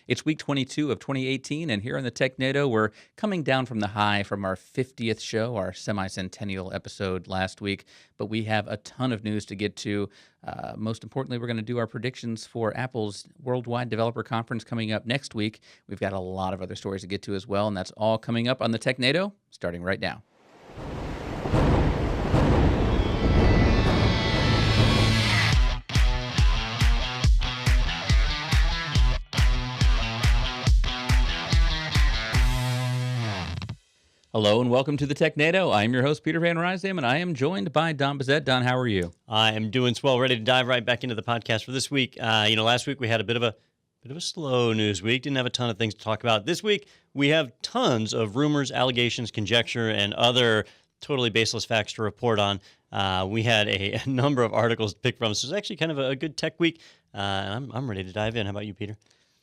It's week 22 of 2018, and here on the Technado, we're coming down from the high from our 50th show, our semi-centennial episode last week, but we have a ton of news to get to. Most importantly, we're going to do our predictions for Apple's Worldwide Developer Conference coming up next week. We've got a lot of other stories to get to as well, and that's all coming up on the Technado, starting right now. Hello and welcome to the Technado. I am your host, Peter Van Rysdam, and I am joined by Don Bazette. Don, how are you? I am doing swell, ready to dive right back into the podcast for this week. Last week we had a bit of a slow news week. Didn't have a ton of things to talk about. This week we have tons of rumors, allegations, conjecture, and other totally baseless facts to report on. We had a number of articles to pick from, so it's actually kind of a good tech week. I'm ready to dive in. How about you, Peter?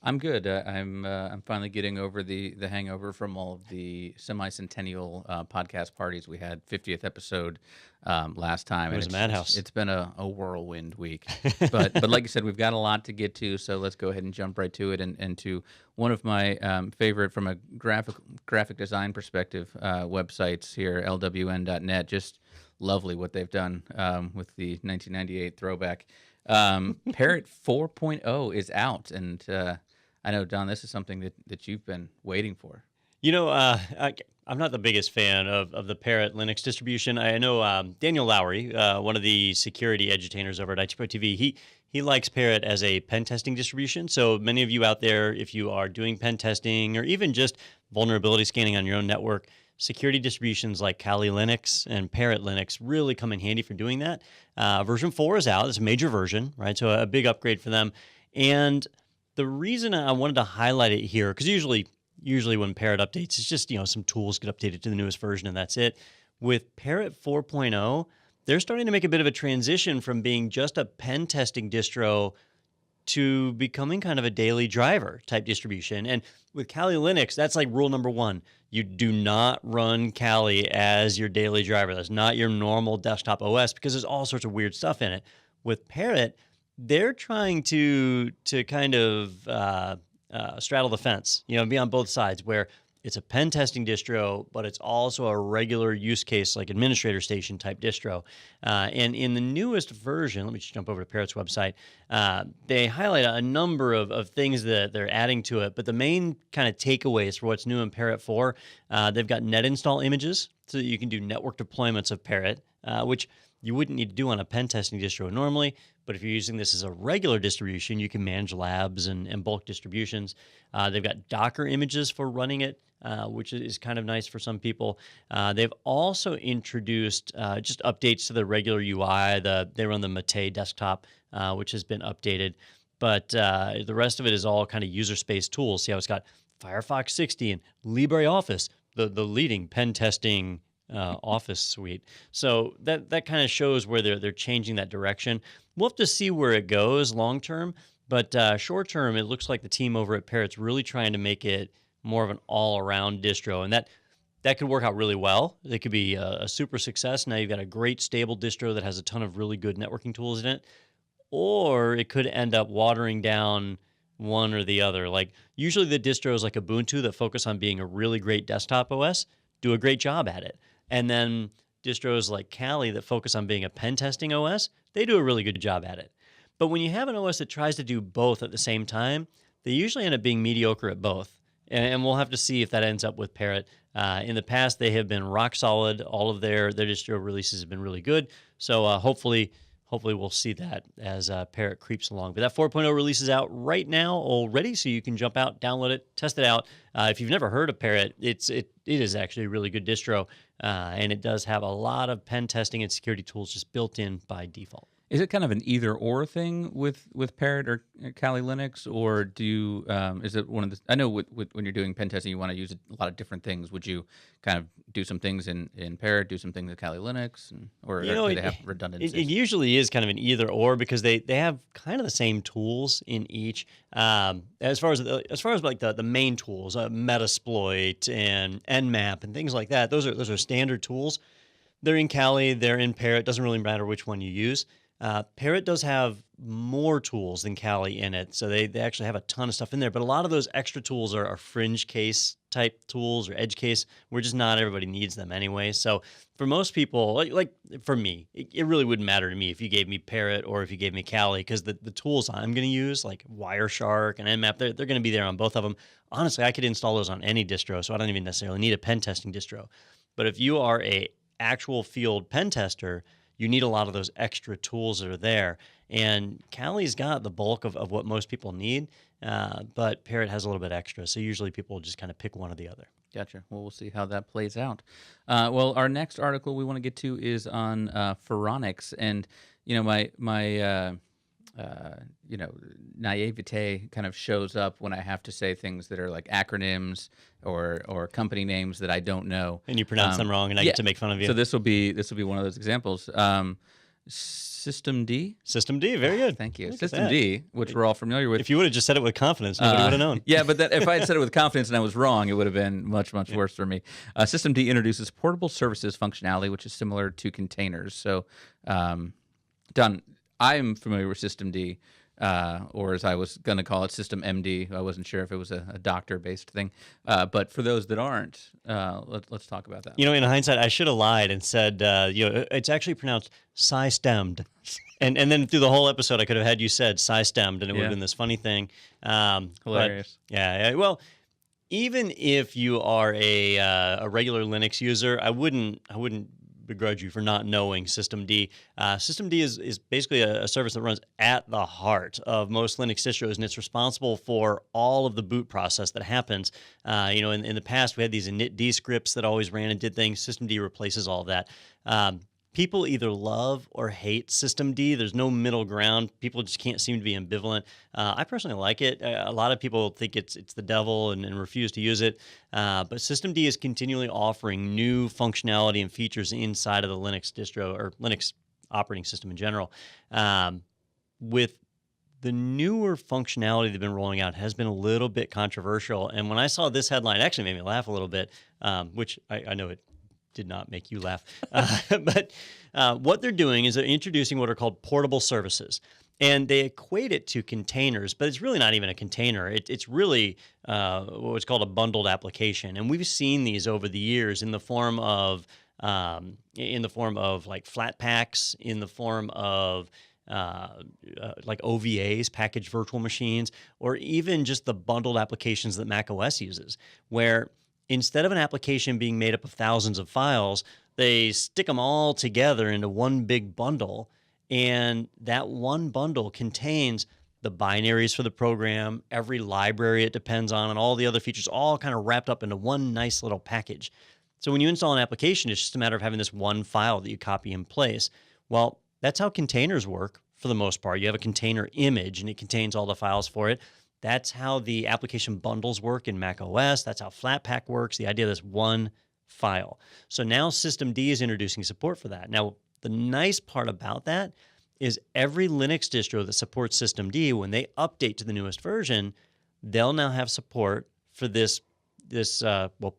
I'm good. I'm finally getting over the hangover from all of the semi-centennial podcast parties we had. 50th episode last time. It was a madhouse. It's been a whirlwind week. but like I said, we've got a lot to get to, so let's go ahead and jump right to it and to one of my favorite from a graphic design perspective websites here, lwn.net. Just lovely what they've done with the 1998 throwback. Parrot 4.0 is out, and I know, Don, this is something that you've been waiting for. I'm not the biggest fan of the Parrot Linux distribution. I know Daniel Lowry, one of the security edutators over at ITProTV, he likes Parrot as a pen testing distribution. So many of you out there, if you are doing pen testing or even just vulnerability scanning on your own network, security distributions like Kali Linux and Parrot Linux really come in handy for doing that. Version 4 is out. It's a major version, right? So a big upgrade for them. And the reason I wanted to highlight it here, because usually when Parrot updates, it's just, some tools get updated to the newest version and that's it. With Parrot 4.0, they're starting to make a bit of a transition from being just a pen testing distro to becoming kind of a daily driver type distribution. And with Kali Linux, that's like rule number one. You do not run Kali as your daily driver. That's not your normal desktop OS because there's all sorts of weird stuff in it. With Parrot, they're trying to kind of straddle the fence, be on both sides where it's a pen testing distro, but it's also a regular use case like administrator station type distro. And in the newest version, let me just jump over to Parrot's website, they highlight a number of things that they're adding to it. But the main kind of takeaways for what's new in Parrot 4, they've got net install images so that you can do network deployments of Parrot, which you wouldn't need to do on a pen testing distro normally, but if you're using this as a regular distribution, you can manage labs and bulk distributions. They've got Docker images for running it, which is kind of nice for some people. They've also introduced just updates to the regular UI. They run the Mate desktop, which has been updated, but the rest of it is all kind of user space tools. See how it's got Firefox 60 and LibreOffice, the leading pen testing Office suite. So that kind of shows where they're changing that direction. We'll have to see where it goes long term, but short term, it looks like the team over at Parrot's really trying to make it more of an all-around distro, and that could work out really well. It could be a super success. Now you've got a great stable distro that has a ton of really good networking tools in it, or it could end up watering down one or the other. Like usually the distros like Ubuntu that focus on being a really great desktop OS do a great job at it. And then distros like Kali that focus on being a pen testing OS, they do a really good job at it. But when you have an OS that tries to do both at the same time, they usually end up being mediocre at both. And we'll have to see if that ends up with Parrot. In the past, they have been rock solid. All of their distro releases have been really good. So hopefully we'll see that as Parrot creeps along. But that 4.0 release is out right now already, so you can jump out, download it, test it out. If you've never heard of Parrot, it is actually a really good distro, and it does have a lot of pen testing and security tools just built in by default. Is it kind of an either-or thing with Parrot or Kali Linux, or is it one of the? I know when you're doing pen testing, you want to use a lot of different things. Would you kind of do some things in Parrot, do some things in Kali Linux, or do they have redundancies? It usually is kind of an either-or because they have kind of the same tools in each. As far as like the main tools, Metasploit and Nmap and things like that, those are standard tools. They're in Kali, they're in Parrot. Doesn't really matter which one you use. Parrot does have more tools than Kali in it, so they actually have a ton of stuff in there. But a lot of those extra tools are fringe case type tools or edge case, where just not everybody needs them anyway. So for most people, like for me, it really wouldn't matter to me if you gave me Parrot or if you gave me Kali, because the tools I'm going to use, like Wireshark and Nmap, they're going to be there on both of them. Honestly, I could install those on any distro, so I don't even necessarily need a pen testing distro. But if you are a actual field pen tester, you need a lot of those extra tools that are there. And Kali's got the bulk of what most people need, but Parrot has a little bit extra. So usually people just kind of pick one or the other. Gotcha. Well, we'll see how that plays out. Well, our next article we want to get to is on pharaonics. And, my naivete kind of shows up when I have to say things that are like acronyms or company names that I don't know. And you pronounce them wrong, and I get to make fun of you. So this will be one of those examples. System D? System D, very good. Thank you. System D, which we're all familiar with. If you would have just said it with confidence, nobody would have known. Yeah, but if I had said it with confidence and I was wrong, it would have been much, much worse for me. System D introduces portable services functionality, which is similar to containers. So, Don, I'm familiar with System D, or as I was going to call it, System MD. I wasn't sure if it was a doctor-based thing. But for those that aren't, let's talk about that. In hindsight, I should have lied and said, it's actually pronounced sci-stemmed. And then through the whole episode, I could have had you said sci-stemmed, and it would have been this funny thing. Hilarious. But, well, even if you are a regular Linux user, I wouldn't begrudge you for not knowing System D. System D is basically a service that runs at the heart of most Linux distros, and it's responsible for all of the boot process that happens. In the past, we had these initd scripts that always ran and did things. System D replaces all of that. People either love or hate System D. There's no middle ground. People just can't seem to be ambivalent. I personally like it. A lot of people think it's the devil and refuse to use it. But System D is continually offering new functionality and features inside of the Linux distro or Linux operating system in general. With the newer functionality they've been rolling out has been a little bit controversial. And when I saw this headline, it actually made me laugh a little bit, which I know it did not make you laugh. But what they're doing is they're introducing what are called portable services. And they equate it to containers, but it's really not even a container. It's really what's called a bundled application. And we've seen these over the years in the form of like flat packs, in the form of like OVAs, packaged virtual machines, or even just the bundled applications that macOS uses, where instead of an application being made up of thousands of files, they stick them all together into one big bundle. And that one bundle contains the binaries for the program, every library it depends on, and all the other features all kind of wrapped up into one nice little package. So when you install an application, it's just a matter of having this one file that you copy and place. Well, that's how containers work for the most part. You have a container image, and it contains all the files for it. That's how the application bundles work in macOS. That's how Flatpak works, the idea of this one file. So now System D is introducing support for that. Now, the nice part about that is every Linux distro that supports System D, when they update to the newest version, they'll now have support for this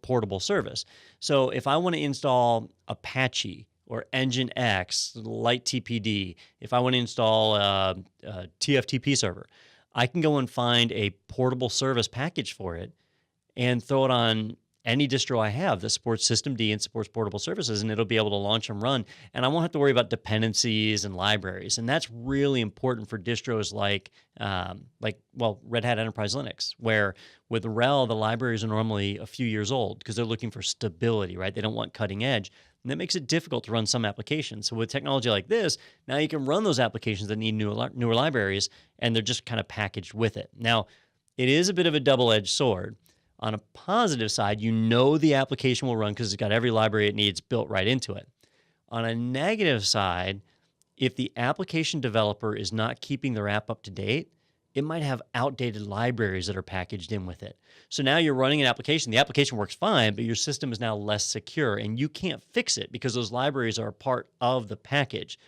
portable service. So if I want to install Apache or Nginx, Light TPD, if I want to install a TFTP server, I can go and find a portable service package for it and throw it on any distro I have that supports System D and supports portable services, and it'll be able to launch and run. And I won't have to worry about dependencies and libraries. And that's really important for distros like Red Hat Enterprise Linux, where with RHEL, the libraries are normally a few years old because they're looking for stability, right? They don't want cutting edge. And that makes it difficult to run some applications. So with technology like this, now you can run those applications that need newer libraries, and they're just kind of packaged with it. Now, it is a bit of a double-edged sword. On a positive side, the application will run because it's got every library it needs built right into it. On a negative side, if the application developer is not keeping their app up to date, it might have outdated libraries that are packaged in with it. So now you're running an application. The application works fine, but your system is now less secure, and you can't fix it because those libraries are a part of the package.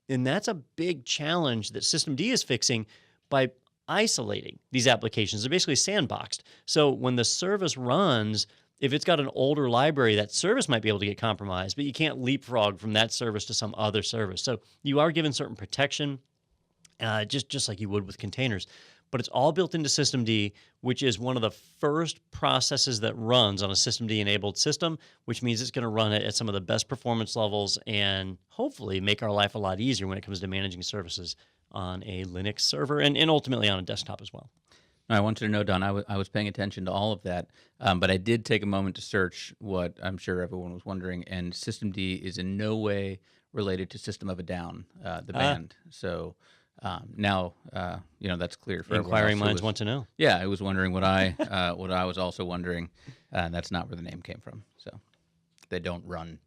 And that's a big challenge that System D is fixing by isolating these applications. They're basically sandboxed. So when the service runs, if it's got an older library, that service might be able to get compromised, but you can't leapfrog from that service to some other service. So you are given certain protection, just like you would with containers. But it's all built into systemd, which is one of the first processes that runs on a systemd-enabled system, which means it's going to run it at some of the best performance levels and hopefully make our life a lot easier when it comes to managing services on a Linux server and ultimately on a desktop as well. I wanted to know, Don, I was paying attention to all of that, but I did take a moment to search what I'm sure everyone was wondering, and systemd is in no way related to System of a Down, the band. So now, that's clear for everyone Inquiring else minds want to know. Yeah, I was wondering what I was also wondering, and that's not where the name came from. So they don't run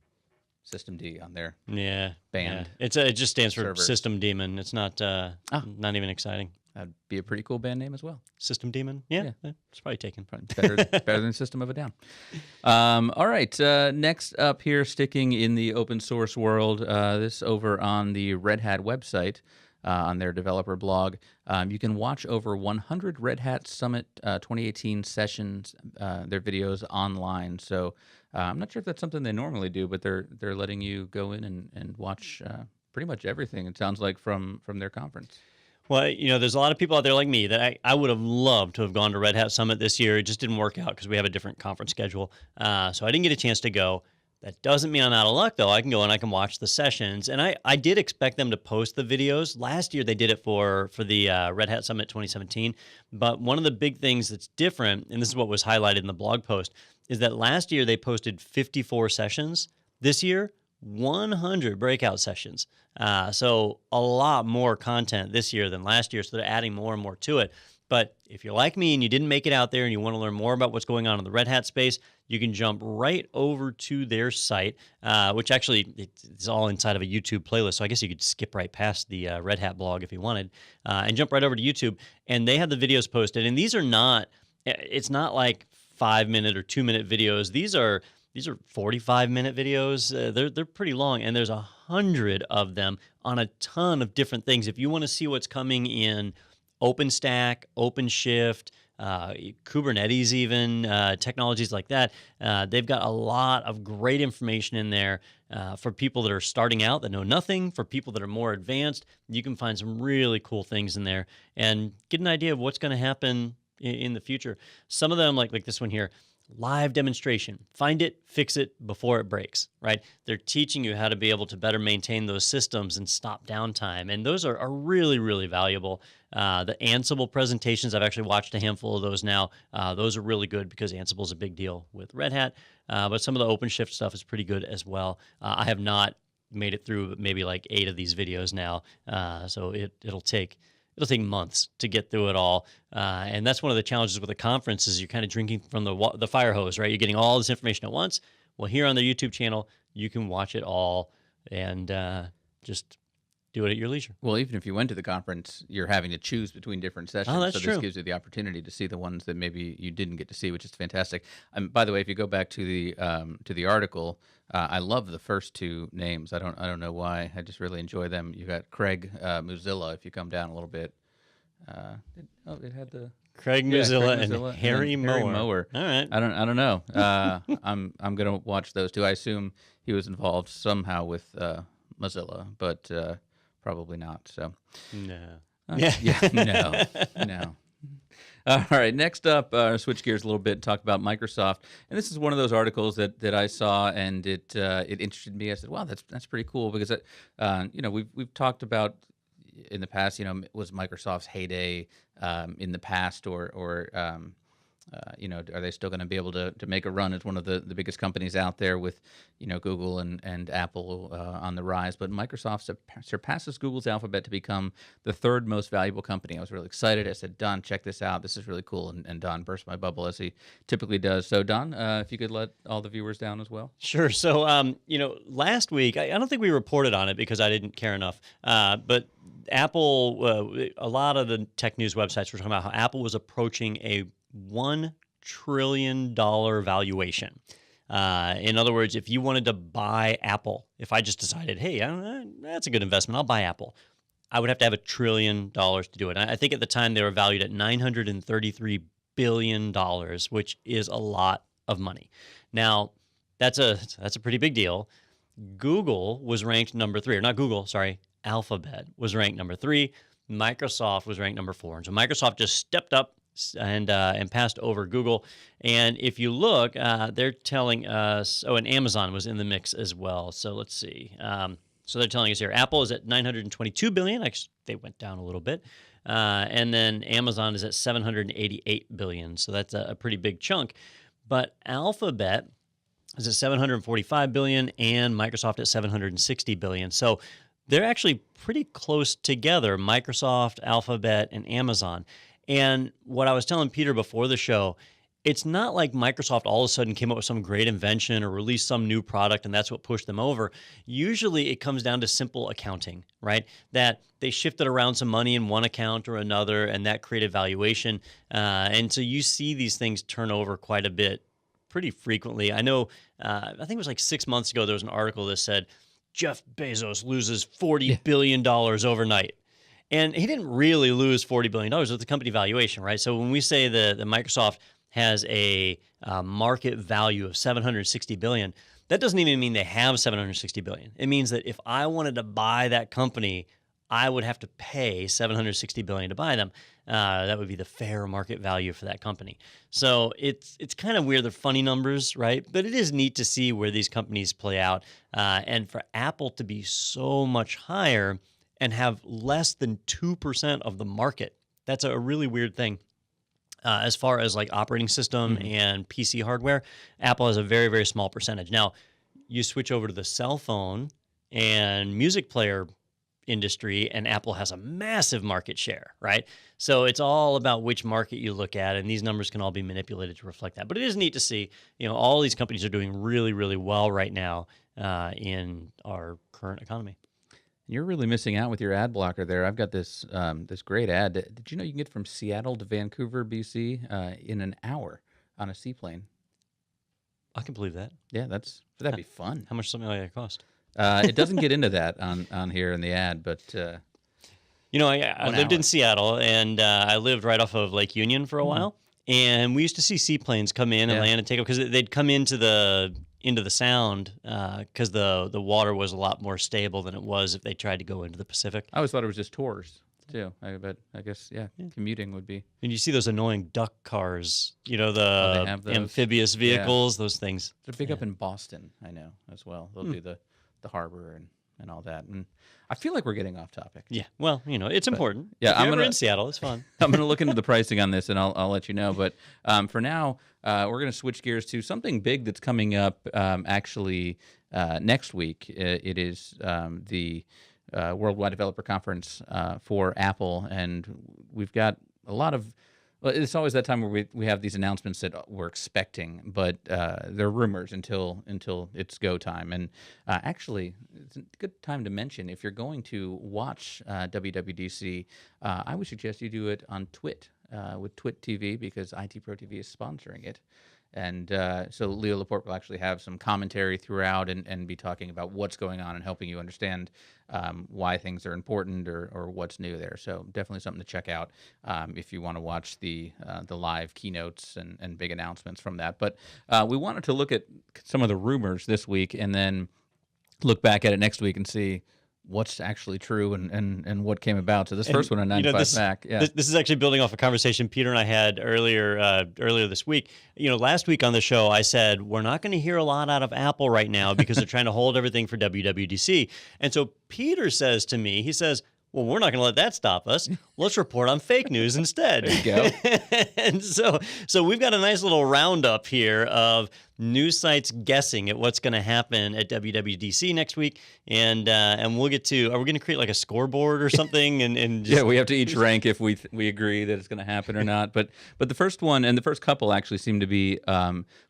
systemd on their band. Yeah. It just stands for servers. System Demon. It's not even exciting. That'd be a pretty cool band name as well. System Demon? Yeah. It's probably taken. Probably better than System of a Down. All right. Next up here, sticking in the open source world, this over on the RedHat website, on their developer blog. You can watch over 100 Red Hat Summit 2018 sessions, their videos online. So I'm not sure if that's something they normally do, but they're letting you go in and watch pretty much everything, it sounds like, from their conference. Well, there's a lot of people out there like me that I would have loved to have gone to Red Hat Summit this year. It just didn't work out because we have a different conference schedule. So I didn't get a chance to go. That doesn't mean I'm out of luck, though. I can go and I can watch the sessions. And I did expect them to post the videos. Last year, they did it for the Red Hat Summit 2017. But one of the big things that's different, and this is what was highlighted in the blog post, is that last year they posted 54 sessions. This year, 100 breakout sessions. So a lot more content this year than last year. So they're adding more and more to it. But if you're like me and you didn't make it out there and you want to learn more about what's going on in the Red Hat space, you can jump right over to their site, which actually it's all inside of a YouTube playlist. So I guess you could skip right past the Red Hat blog if you wanted and jump right over to YouTube. And they have the videos posted. And these are not, it's not like 5-minute or 2-minute videos. These are 45-minute videos. They're pretty long, and there's 100 of them on a ton of different things. If you want to see what's coming in OpenStack, OpenShift, Kubernetes even, technologies like that, they've got a lot of great information in there for people that are starting out that know nothing, for people that are more advanced. You can find some really cool things in there and get an idea of what's going to happen in the future. Some of them, like this one here, live demonstration. Find it, fix it before it breaks, right? They're teaching you how to be able to better maintain those systems and stop downtime. And those are really, really valuable. The Ansible presentations, I've actually watched a handful of those now. Those are really good because Ansible is a big deal with Red Hat. But some of the OpenShift stuff is pretty good as well. I have not made it through maybe like 8 of these videos now. So it'll take months to get through it all. And that's one of the challenges with a conference is you're kind of drinking from the fire hose, right? You're getting all this information at once. Well, here on their YouTube channel, you can watch it all and just do it at your leisure. Well, even if you went to the conference, you're having to choose between different sessions. Oh, that's so true. This gives you the opportunity to see the ones that maybe you didn't get to see, which is fantastic. By the way, if you go back to the article, I love the first 2 names. I don't know why. I just really enjoy them. You got Craig Mozilla. If you come down a little bit, it had the Craig Mozilla and Mozilla Harry Mower. All right. I don't know. I'm gonna watch those 2. I assume he was involved somehow with Mozilla, but probably not. So no. No. All right, next up, switch gears a little bit and talk about Microsoft. And this is one of those articles that I saw, and it interested me. I said, "Wow, that's pretty cool," because we've talked about in the past. Was Microsoft's heyday in the past, or are they still going to be able to make a run as one of the biggest companies out there with, Google and Apple on the rise? But Microsoft surpasses Google's Alphabet to become the 3rd most valuable company. I was really excited. I said, Don, check this out. This is really cool. And Don burst my bubble as he typically does. So Don, if you could let all the viewers down as well. Sure. So, last week, I don't think we reported on it because I didn't care enough. But Apple, a lot of the tech news websites were talking about how Apple was approaching a $1 trillion valuation. In other words, if you wanted to buy Apple, if I just decided, hey, that's a good investment, I'll buy Apple, I would have to have $1 trillion to do it. I think at the time they were valued at $933 billion, which is a lot of money. Now, that's a pretty big deal. Google was ranked number 3, or not Google, sorry, Alphabet was ranked number 3. Microsoft was ranked number 4. And so Microsoft just stepped up and passed over Google. And if you look, they're telling us, and Amazon was in the mix as well. So let's see. So they're telling us here, Apple is at $922 billion. Actually, they went down a little bit. And then Amazon is at $788 billion. So that's a pretty big chunk. But Alphabet is at $745 billion and Microsoft at $760 billion. So they're actually pretty close together, Microsoft, Alphabet, and Amazon. And what I was telling Peter before the show, it's not like Microsoft all of a sudden came up with some great invention or released some new product and that's what pushed them over. Usually it comes down to simple accounting, right? That they shifted around some money in one account or another and that created valuation. And so you see these things turn over quite a bit pretty frequently. I know, I think it was like 6 months ago, there was an article that said, Jeff Bezos loses $40 billion overnight. And he didn't really lose $40 billion with the company valuation, right? So when we say the Microsoft has a market value of $760 billion, that doesn't even mean they have $760 billion. It means that if I wanted to buy that company, I would have to pay $760 billion to buy them. That would be the fair market value for that company. So it's kind of weird. They're funny numbers, right? But it is neat to see where these companies play out. And for Apple to be so much higher and have less than 2% of the market, that's a really weird thing. As far as like operating system and PC hardware, Apple has a very, very small percentage. Now, you switch over to the cell phone and music player industry, and Apple has a massive market share, right? So it's all about which market you look at, and these numbers can all be manipulated to reflect that. But it is neat to see, all these companies are doing really, really well right now in our current economy. You're really missing out with your ad blocker there. I've got this this great ad. Did you know you can get from Seattle to Vancouver, BC, in an hour on a seaplane? I can believe that. Yeah, that'd be fun. How much something like that cost? It doesn't get into that on here in the ad, but I lived in Seattle, and I lived right off of Lake Union for a while, and we used to see seaplanes come in and land and take up because they'd come into the Sound because the water was a lot more stable than it was if they tried to go into the Pacific. I always thought it was just tours too. But I guess commuting would be. And you see those annoying duck cars, the amphibious vehicles, those things. They're big up in Boston, I know as well. They'll do the harbor and all that. And I feel like we're getting off topic. Yeah, well, it's important. Yeah, if you're ever in Seattle, it's fun. I'm going to look into the pricing on this, and I'll let you know. But for now, we're going to switch gears to something big that's coming up actually next week. It is the Worldwide Developer Conference for Apple, and we've got a lot of. Well, it's always that time where we have these announcements that we're expecting, but they're rumors until it's go time. And actually, it's a good time to mention, if you're going to watch WWDC, I would suggest you do it on Twit, with Twit TV, because ITProTV is sponsoring it. And so Leo Laporte will actually have some commentary throughout and be talking about what's going on and helping you understand why things are important or what's new there. So definitely something to check out if you want to watch the live keynotes and big announcements from that. But we wanted to look at some of the rumors this week and then look back at it next week and see what's actually true and what came about. So this first one on 95 Mac. Yeah. This is actually building off a conversation Peter and I had earlier this week. Last week on the show, I said, we're not going to hear a lot out of Apple right now because they're trying to hold everything for WWDC. And so Peter says to me, he says, well, we're not going to let that stop us. Let's report on fake news instead. There you go. And so we've got a nice little roundup here of news sites guessing at what's going to happen at WWDC next week, and we'll get to. Are we going to create like a scoreboard or something? And just, we have to each rank if we agree that it's going to happen or not. But the first one and the first couple actually seem to be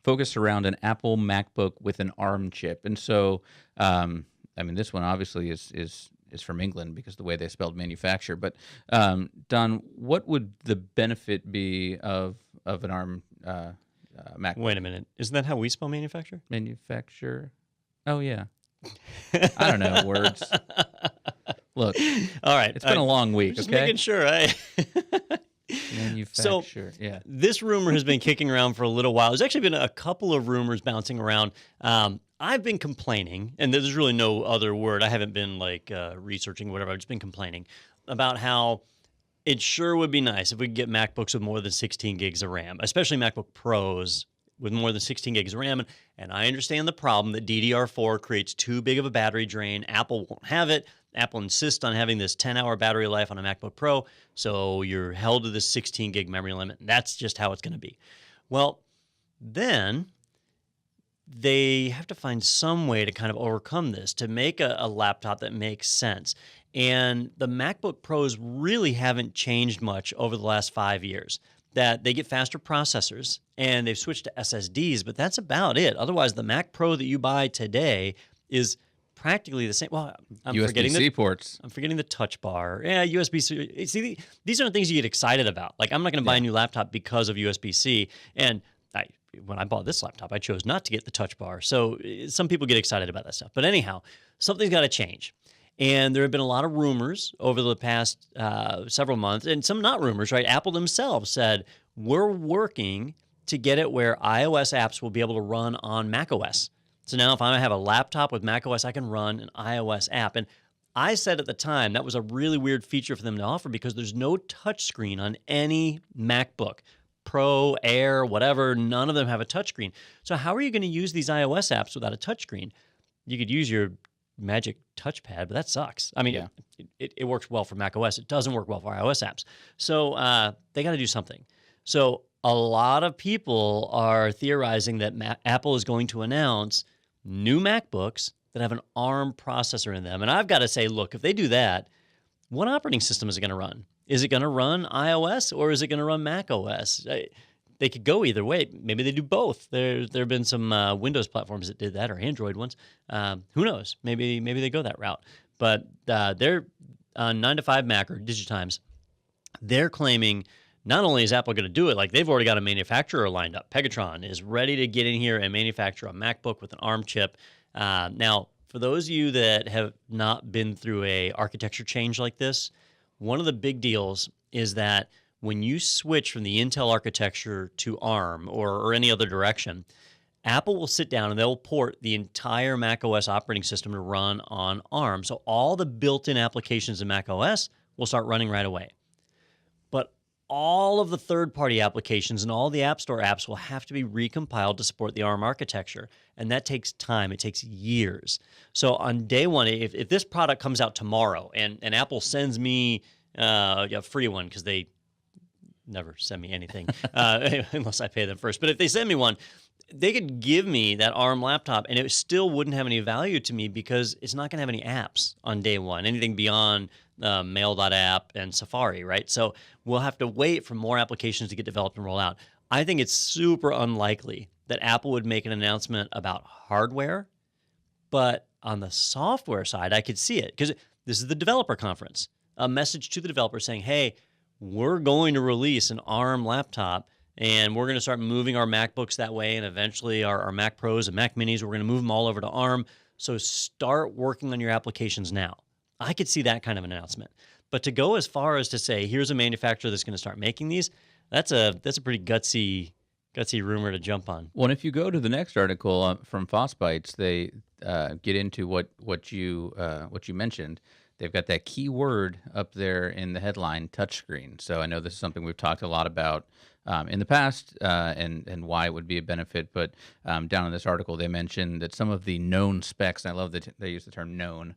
focused around an Apple MacBook with an ARM chip, and so this one obviously is from England because of the way they spelled manufacture. But Don, what would the benefit be of an ARM Mac? Wait a minute. Isn't that how we spell manufacture? Manufacture? Oh, yeah. I don't know words. Look. All right. It's been a long week, just okay? making sure. Manufacturer, yeah. This rumor has been kicking around for a little while. There's actually been a couple of rumors bouncing around. I've been complaining, and there's really no other word. I haven't been like researching or whatever. I've just been complaining about how it sure would be nice if we could get MacBooks with more than 16 gigs of RAM, especially MacBook Pros with more than 16 gigs of RAM. And I understand the problem that DDR4 creates too big of a battery drain. Apple won't have it. Apple insists on having this 10-hour battery life on a MacBook Pro, so you're held to this 16 gig memory limit. And that's just how it's going to be. Well, then they have to find some way to kind of overcome this, to make a laptop that makes sense. And the MacBook Pros really haven't changed much over the last 5 years. That they get faster processors, and they've switched to SSDs, but that's about it. Otherwise, the Mac Pro that you buy today is practically the same. Well, I'm forgetting USB-C ports. I'm forgetting the touch bar. Yeah, USB-C. See, these aren't things you get excited about. Like, I'm not going to buy a new laptop because of USB-C. And when I bought this laptop, I chose not to get the touch bar. So some people get excited about that stuff. But anyhow, something's got to change. And there have been a lot of rumors over the past several months, and some not rumors, right? Apple themselves said, we're working to get it where iOS apps will be able to run on macOS. So now if I have a laptop with macOS, I can run an iOS app. And I said at the time that was a really weird feature for them to offer because there's no touchscreen on any MacBook. Pro, Air, whatever, none of them have a touchscreen. So how are you going to use these iOS apps without a touchscreen? You could use your Magic touchpad, but that sucks. I mean, it works well for macOS. It doesn't work well for iOS apps. So they got to do something. So a lot of people are theorizing that Apple is going to announce new MacBooks that have an ARM processor in them. And I've got to say, look, if they do that, what operating system is it going to run? Is it going to run iOS or is it going to run macOS? They could go either way. Maybe they do both. There have been some Windows platforms that did that, or Android ones. Who knows? Maybe they go that route. But they're 9 to 5 Mac or Digitimes. They're claiming not only is Apple going to do it, like they've already got a manufacturer lined up. Pegatron is ready to get in here and manufacture a MacBook with an ARM chip. Now, for those of you that have not been through a architecture change like this, one of the big deals is that when you switch from the Intel architecture to ARM or any other direction, Apple will sit down and they'll port the entire macOS operating system to run on ARM. So all the built-in applications in macOS will start running right away. But all of the third-party applications and all the App Store apps will have to be recompiled to support the ARM architecture. And that takes time. It takes years. So on day one, if this product comes out tomorrow and Apple sends me a free one, because they never send me anything unless I pay them first. But if they send me one, they could give me that ARM laptop and it still wouldn't have any value to me because it's not going to have any apps on day one, anything beyond Mail.app and Safari, right? So we'll have to wait for more applications to get developed and roll out. I think it's super unlikely that Apple would make an announcement about hardware, but on the software side, I could see it because this is the developer conference. A message to the developer saying, hey, we're going to release an ARM laptop, and we're going to start moving our MacBooks that way, and eventually our Mac Pros and Mac Minis, we're going to move them all over to ARM. So start working on your applications now. I could see that kind of an announcement. But to go as far as to say, here's a manufacturer that's going to start making these, that's a pretty gutsy rumor to jump on. Well, and if you go to the next article from Fossbytes, they get into what you mentioned. They've got that key word up there in the headline, touchscreen. So I know this is something we've talked a lot about in the past and why it would be a benefit. But down in this article, they mentioned that some of the known specs, and I love that they use the term known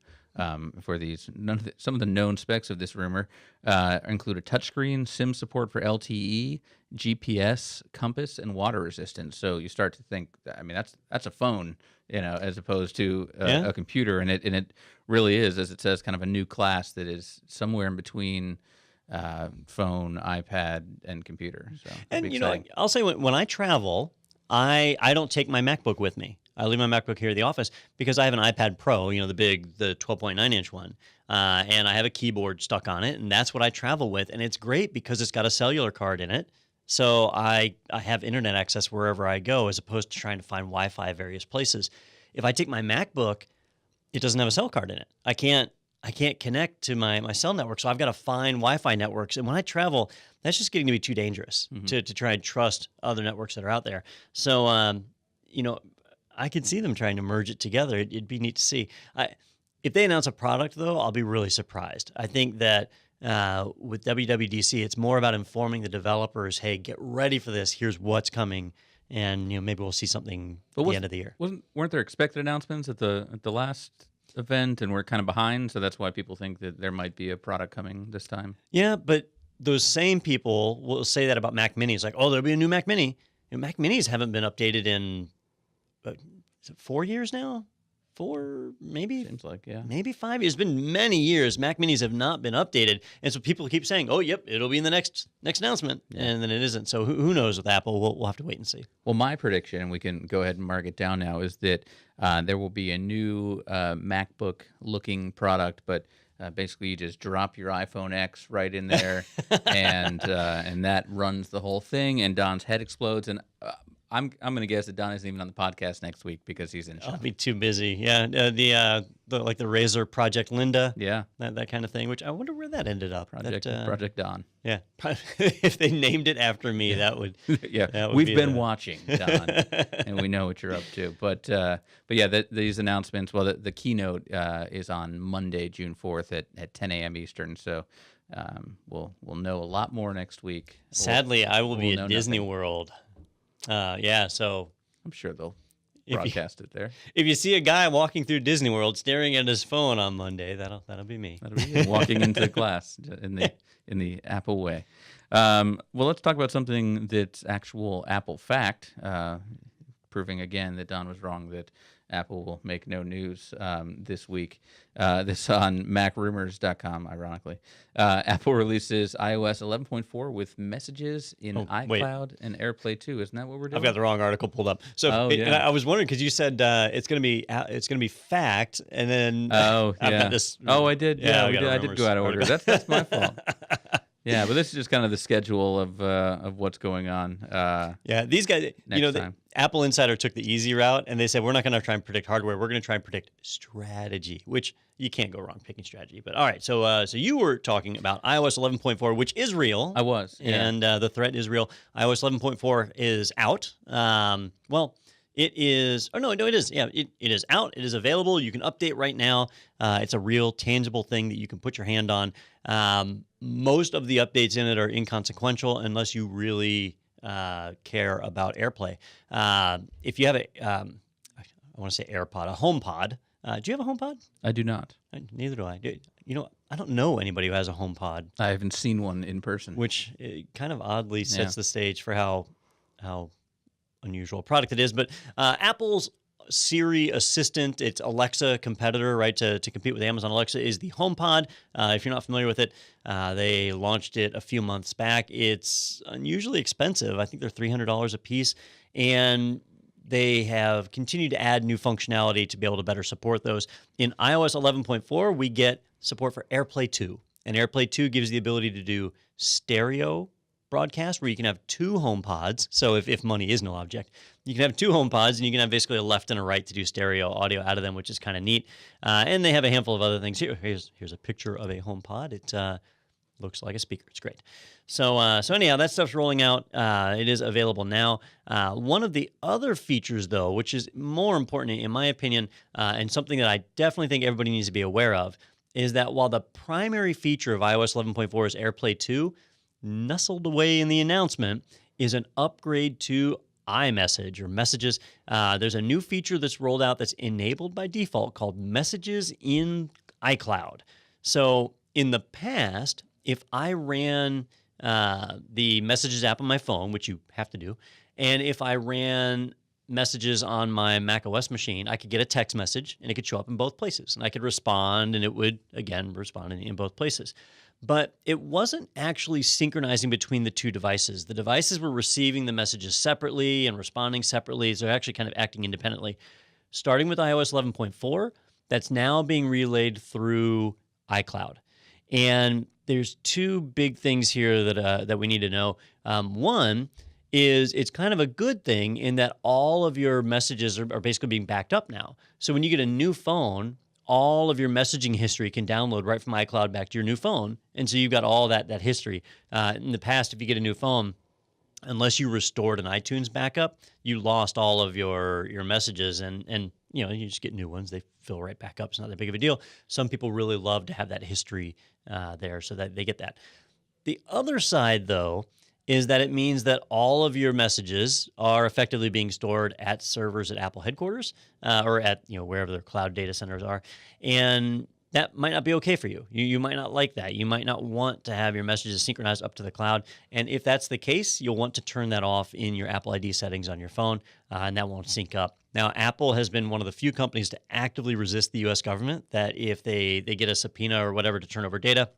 for these, some of the known specs of this rumor include a touchscreen, SIM support for LTE, GPS, compass, and water resistance. So you start to think, I mean, that's a phone, as opposed to a computer, and it really is, as it says, kind of a new class that is somewhere in between phone, iPad, and compuer. So, and I'll say when I travel, I don't take my MacBook with me. I leave my MacBook here at the office because I have an iPad Pro, the 12.9-inch one, and I have a keyboard stuck on it, and that's what I travel with, and it's great because it's got a cellular card in it. So I have internet access wherever I go as opposed to trying to find Wi-Fi at various places. If I take my MacBook, it doesn't have a cell card in it. I can't I can't connect to my cell network, so I've got to find Wi-Fi networks. And when I travel, that's just getting to be too dangerous to try and trust other networks that are out there. So, I could see them trying to merge it together. It'd be neat to see. If they announce a product, though, I'll be really surprised. I think that with WWDC, it's more about informing the developers, hey, get ready for this. Here's what's coming. And maybe we'll see something at the end of the year. Weren't there expected announcements at the last event, and we're kind of behind, so that's why people think that there might be a product coming this time? Yeah, but those same people will say that about Mac Minis. Like, oh, there'll be a new Mac Mini. Mac Minis haven't been updated in, is it 4 years now? 4, maybe? Seems like, yeah. Maybe 5 years. It's been many years. Mac Minis have not been updated. And so people keep saying, oh, yep, it'll be in the next announcement. Yeah. And then it isn't. So who knows with Apple? We'll have to wait and see. Well, my prediction, and we can go ahead and mark it down now, is that there will be a new MacBook-looking product, but basically you just drop your iPhone X right in there, and that runs the whole thing, and Don's head explodes, and I'm going to guess that Don isn't even on the podcast next week because he's in China. I'll be too busy. Yeah, the Razer Project Linda. Yeah, that kind of thing. Which I wonder where that ended up. Project Don. Yeah, if they named it after me, that would. Yeah, that would we've been watching, Don, and we know what you're up to. But yeah, these announcements. Well, the keynote is on Monday, June 4th at 10 a.m. Eastern. So. We'll know a lot more next week. Sadly, I will be at Disney World. So I'm sure they'll broadcast it there. If you see a guy walking through Disney World staring at his phone on Monday, that'll be me. That'll be you walking into class in the Apple way. Well, let's talk about something that's actual Apple fact, proving again that Don was wrong that Apple will make no news this week. This on MacRumors.com, ironically. Apple releases iOS 11.4 with messages in iCloud and AirPlay 2. Isn't that what we're doing? I've got the wrong article pulled up. So and I was wondering because you said it's going to be fact, and then I've got this. Oh, I did. Yeah, I did go out of order. That's my fault. Yeah, but this is just kind of the schedule of what's going on. These guys, Apple Insider took the easy route, and they said, we're not going to try and predict hardware. We're going to try and predict strategy, which you can't go wrong picking strategy. But all right, so you were talking about iOS 11.4, which is real. I was, yeah. And the threat is real. iOS 11.4 is out. It is. Oh no, it is. Yeah, it is out. It is available. You can update right now. It's a real tangible thing that you can put your hand on. Most of the updates in it are inconsequential unless you really care about AirPlay. If you have I want to say AirPod, a HomePod. Do you have a HomePod? I do not. Neither do I. I don't know anybody who has a HomePod. I haven't seen one in person. Which kind of oddly sets the stage for how unusual product it is. But Apple's Siri assistant, its Alexa competitor, right, to compete with Amazon Alexa, is the HomePod. If you're not familiar with it, they launched it a few months back. It's unusually expensive. I think they're $300 a piece. And they have continued to add new functionality to be able to better support those. In iOS 11.4, we get support for AirPlay 2. And AirPlay 2 gives the ability to do stereo broadcast where you can have two HomePods. So if money is no object, you can have two HomePods and you can have basically a left and a right to do stereo audio out of them, which is kind of neat. And they have a handful of other things. Here's a picture of a HomePod. It looks like a speaker. It's great. So anyhow, that stuff's rolling out. It is available now. One of the other features, though, which is more important in my opinion, and something that I definitely think everybody needs to be aware of, is that while the primary feature of iOS 11.4 is AirPlay 2, nestled away in the announcement is an upgrade to iMessage or Messages. There's a new feature that's rolled out that's enabled by default called Messages in iCloud. So in the past, if I ran the Messages app on my phone, which you have to do, and if I ran Messages on my macOS machine, I could get a text message and it could show up in both places. And I could respond and it would, again, respond in both places. But it wasn't actually synchronizing between the two devices. The devices were receiving the messages separately and responding separately. So they're actually kind of acting independently. Starting with iOS 11.4, that's now being relayed through iCloud. And there's two big things here that we need to know. One is it's kind of a good thing in that all of your messages are basically being backed up now. So when you get a new phone, all of your messaging history can download right from iCloud back to your new phone. And so you've got all that history. In the past, if you get a new phone, unless you restored an iTunes backup, you lost all of your messages, and you know, you just get new ones. They fill right back up. It's not that big of a deal. Some people really love to have that history there, so that they get that. The other side, though, is that it means that all of your messages are effectively being stored at servers at Apple headquarters or at, you know, wherever their cloud data centers are, and that might not be okay for you. You might not like that. You might not want to have your messages synchronized up to the cloud. And if that's the case, you'll want to turn that off in your Apple ID settings on your phone, and that won't sync up. Now, Apple has been one of the few companies to actively resist the U.S. government, that if they get a subpoena or whatever to turn over data,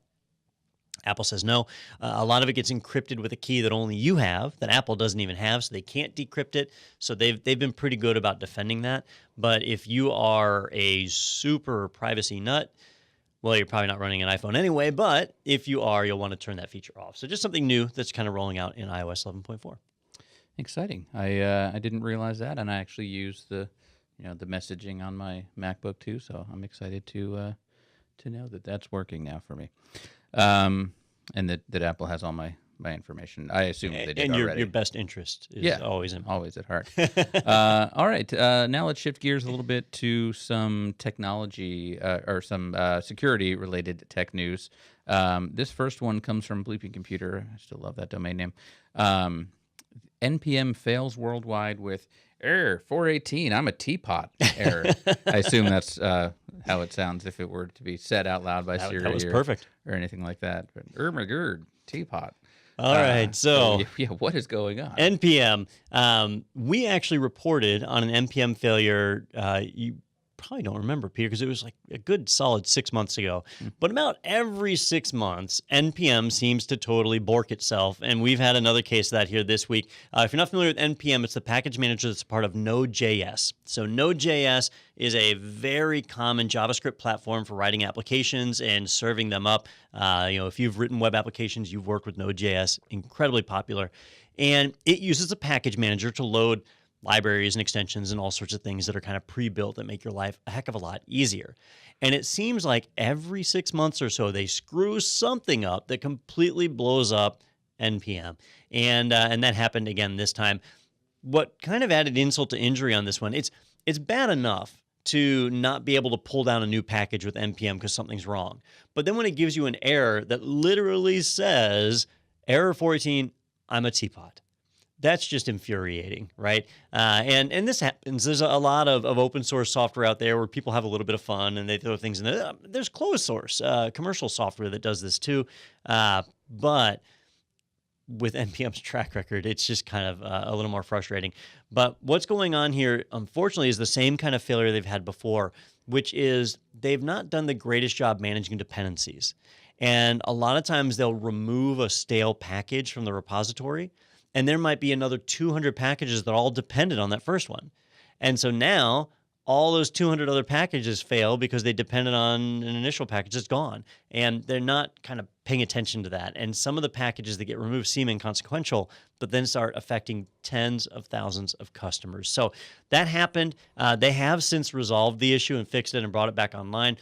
Apple says no. A lot of it gets encrypted with a key that only you have, that Apple doesn't even have, so they can't decrypt it. So they've been pretty good about defending that. But if you are a super privacy nut, well, you're probably not running an iPhone anyway. But if you are, you'll want to turn that feature off. So just something new that's kind of rolling out in iOS 11.4. Exciting. I didn't realize that, and I actually use the messaging on my MacBook too. So I'm excited to know that that's working now for me. And that Apple has all my information. I assume they did and already. Your best interest is always at heart. All right. Now let's shift gears a little bit to some technology or some security-related tech news. This first one comes from Bleeping Computer. I still love that domain name. NPM fails worldwide with error 418. I'm a teapot error. I assume that's how it sounds if it were to be said out loud by Siri. That was perfect. Or anything like that. But my god, teapot. All right, so what is going on? NPM. We actually reported on an NPM failure. You probably don't remember, Peter, because it was like a good solid 6 months ago. But about every 6 months, NPM seems to totally bork itself, and we've had another case of that here this week. If you're not familiar with NPM, it's the package manager that's a part of Node.js. So Node.js is a very common JavaScript platform for writing applications and serving them up. If you've written web applications, you've worked with Node.js, incredibly popular. And it uses a package manager to load libraries and extensions and all sorts of things that are kind of pre-built that make your life a heck of a lot easier. And it seems like every 6 months or so, they screw something up that completely blows up NPM. And that happened again this time. What kind of added insult to injury on this one, it's bad enough to not be able to pull down a new package with NPM because something's wrong. But then when it gives you an error that literally says, error 418, I'm a teapot. That's just infuriating, right? And this happens. There's a lot of open source software out there where people have a little bit of fun and they throw things in there. There's closed source commercial software that does this too. But with NPM's track record, it's just kind of a little more frustrating. But what's going on here, unfortunately, is the same kind of failure they've had before, which is they've not done the greatest job managing dependencies. And a lot of times they'll remove a stale package from the repository, and there might be another 200 packages that are all dependent on that first one. And so now all those 200 other packages fail because they depended on an initial package that's gone. And they're not kind of paying attention to that. And some of the packages that get removed seem inconsequential, but then start affecting tens of thousands of customers. So that happened. They have since resolved the issue and fixed it and brought it back online.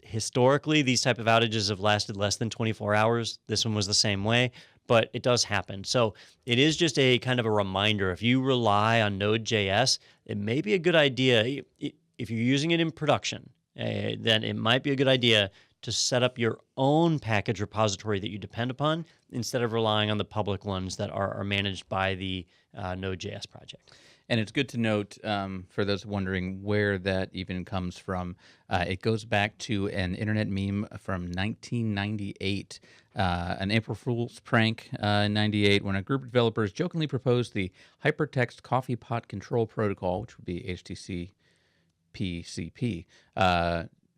Historically, these type of outages have lasted less than 24 hours. This one was the same way, but it does happen. So it is just a kind of a reminder. If you rely on Node.js, it may be a good idea, if you're using it in production, then it might be a good idea to set up your own package repository that you depend upon instead of relying on the public ones that are managed by the Node.js project. And it's good to note, for those wondering where that even comes from, it goes back to an internet meme from 1998, an April Fool's prank in 98, when a group of developers jokingly proposed the Hypertext Coffee Pot Control Protocol, which would be HTTP/CP,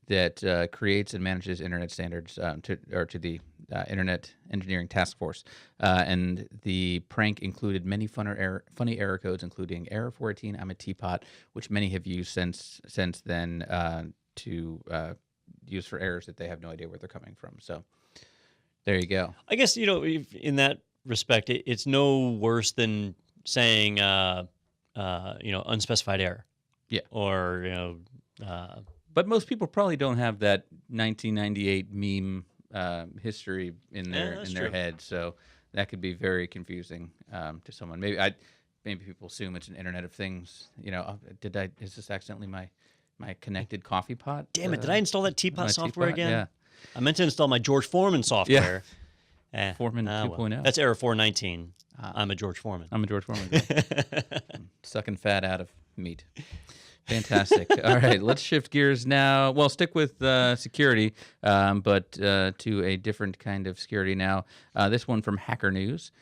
that creates and manages internet standards to the Internet Engineering Task Force. And the prank included many funny error codes, including error 418, I'm a teapot, which many have used since then to use for errors that they have no idea where they're coming from. So there you go. I guess, in that respect, it's no worse than saying, unspecified error. Yeah. Or, But most people probably don't have that 1998 meme history in That's their true. head, so that could be very confusing to someone. Maybe people assume it's an Internet of Things. You know, is this accidentally my connected coffee pot? Damn it! Did I install that My teapot software teapot? again? Yeah, I meant to install my George Foreman software. Foreman Well. 2.0. That's error 419. I'm a George Foreman. I'm a George Foreman guy. I'm sucking fat out of meat. Fantastic. All right, let's shift gears now. Well, stick with security, but to a different kind of security now. This one from Hacker News.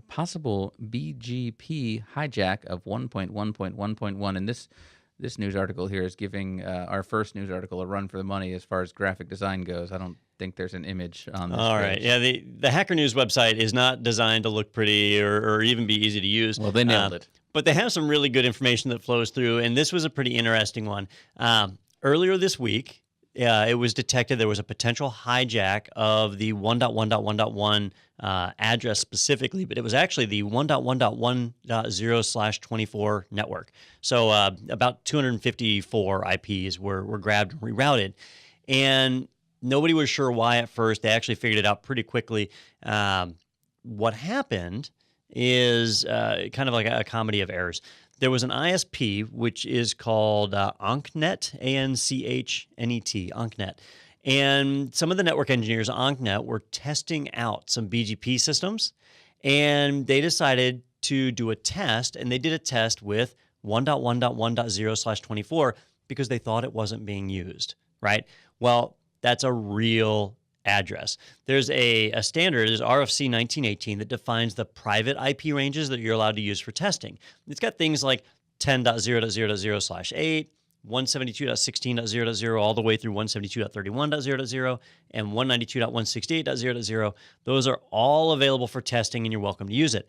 Possible BGP hijack of 1.1.1.1. And this news article here is giving our first news article a run for the money as far as graphic design goes. I don't think there's an image on this All page. right. Yeah, the Hacker News website is not designed to look pretty or even be easy to use. Well, they nailed it. But they have some really good information that flows through, and this was a pretty interesting one. Earlier this week, it was detected there was a potential hijack of the 1.1.1.1 address specifically, but it was actually the 1.1.1.0/24 network. So about 254 IPs were grabbed and rerouted. And nobody was sure why at first. They actually figured it out pretty quickly. What happened is kind of like a comedy of errors. There was an ISP, which is called AnkNet, ANCHNET, AnkNet. And some of the network engineers at AnkNet were testing out some BGP systems, and they decided to do a test, and they did a test with 1.1.1.0/24 because they thought it wasn't being used, right? Well, that's a real address. There's a standard, is RFC 1918, that defines the private IP ranges that you're allowed to use for testing. It's got things like 10.0.0.0/8, 172.16.0.0, all the way through 172.31.0.0, and 192.168.0.0. Those are all available for testing, and you're welcome to use it.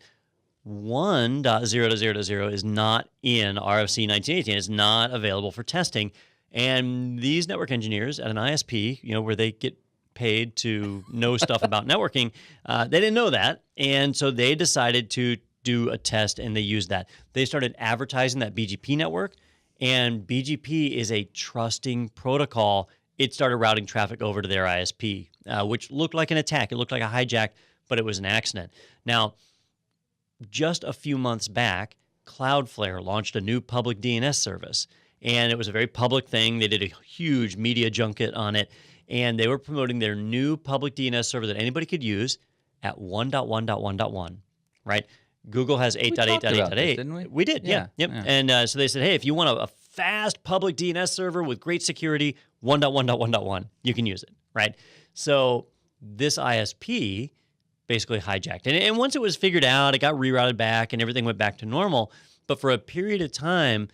1.0.0.0 is not in RFC 1918. It's not available for testing. And these network engineers at an ISP, where they get paid to know stuff about networking, they didn't know that. And so they decided to do a test, and they used that. They started advertising that BGP network, and BGP is a trusting protocol. It started routing traffic over to their ISP, which looked like an attack. It looked like a hijack, but it was an accident. Now, just a few months back, Cloudflare launched a new public DNS service, and it was a very public thing. They did a huge media junket on it, and they were promoting their new public DNS server that anybody could use at 1.1.1.1, right? Google has 8.8.8.8. Didn't we? We did, yeah. Yep. Yeah. And so they said, hey, if you want a fast public DNS server with great security, 1.1.1.1, you can use it, right? So this ISP basically hijacked. And once it was figured out, it got rerouted back and everything went back to normal. But for a period of time,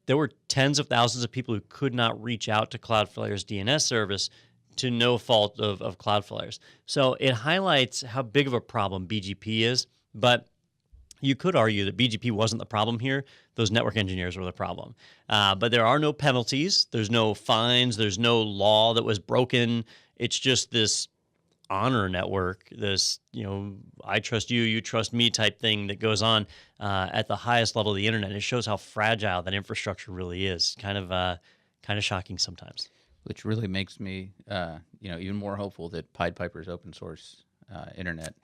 there were tens of thousands of people who could not reach out to Cloudflare's DNS service to no fault of Cloudflare's. So it highlights how big of a problem BGP is, but you could argue that BGP wasn't the problem here. Those network engineers were the problem. But there are no penalties. There's no fines. There's no law that was broken. It's just this honor network, this, I trust you, you trust me type thing that goes on at the highest level of the internet. It shows how fragile that infrastructure really is. Kind of shocking sometimes. Which really makes me, even more hopeful that Pied Piper's open source internet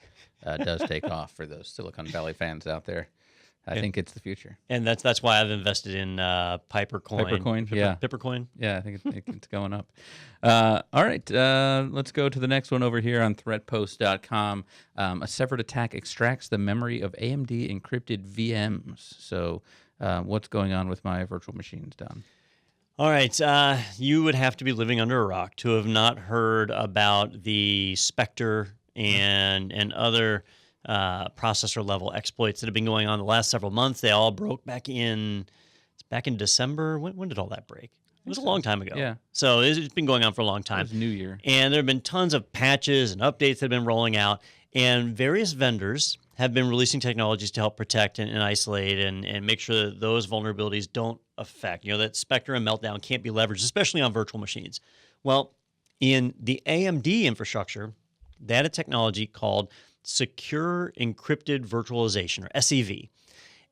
does take off for those Silicon Valley fans out there. I think it's the future. And that's why I've invested in Pipercoin. Pippercoin? Yeah, I think it's going up. All right, let's go to the next one over here on threatpost.com. A severed attack extracts the memory of AMD encrypted VMs. So what's going on with my virtual machines, Don? All right, you would have to be living under a rock to have not heard about the Spectre and other processor level exploits that have been going on the last several months. They all broke back in December. When did all that break? It was a long time ago. Yeah. So it's been going on for a long time. It was New Year. And there have been tons of patches and updates that have been rolling out, and various vendors have been releasing technologies to help protect and isolate and make sure that those vulnerabilities don't affect, that Spectre and Meltdown can't be leveraged, especially on virtual machines. Well, in the AMD infrastructure, they had a technology called Secure Encrypted Virtualization, or SEV.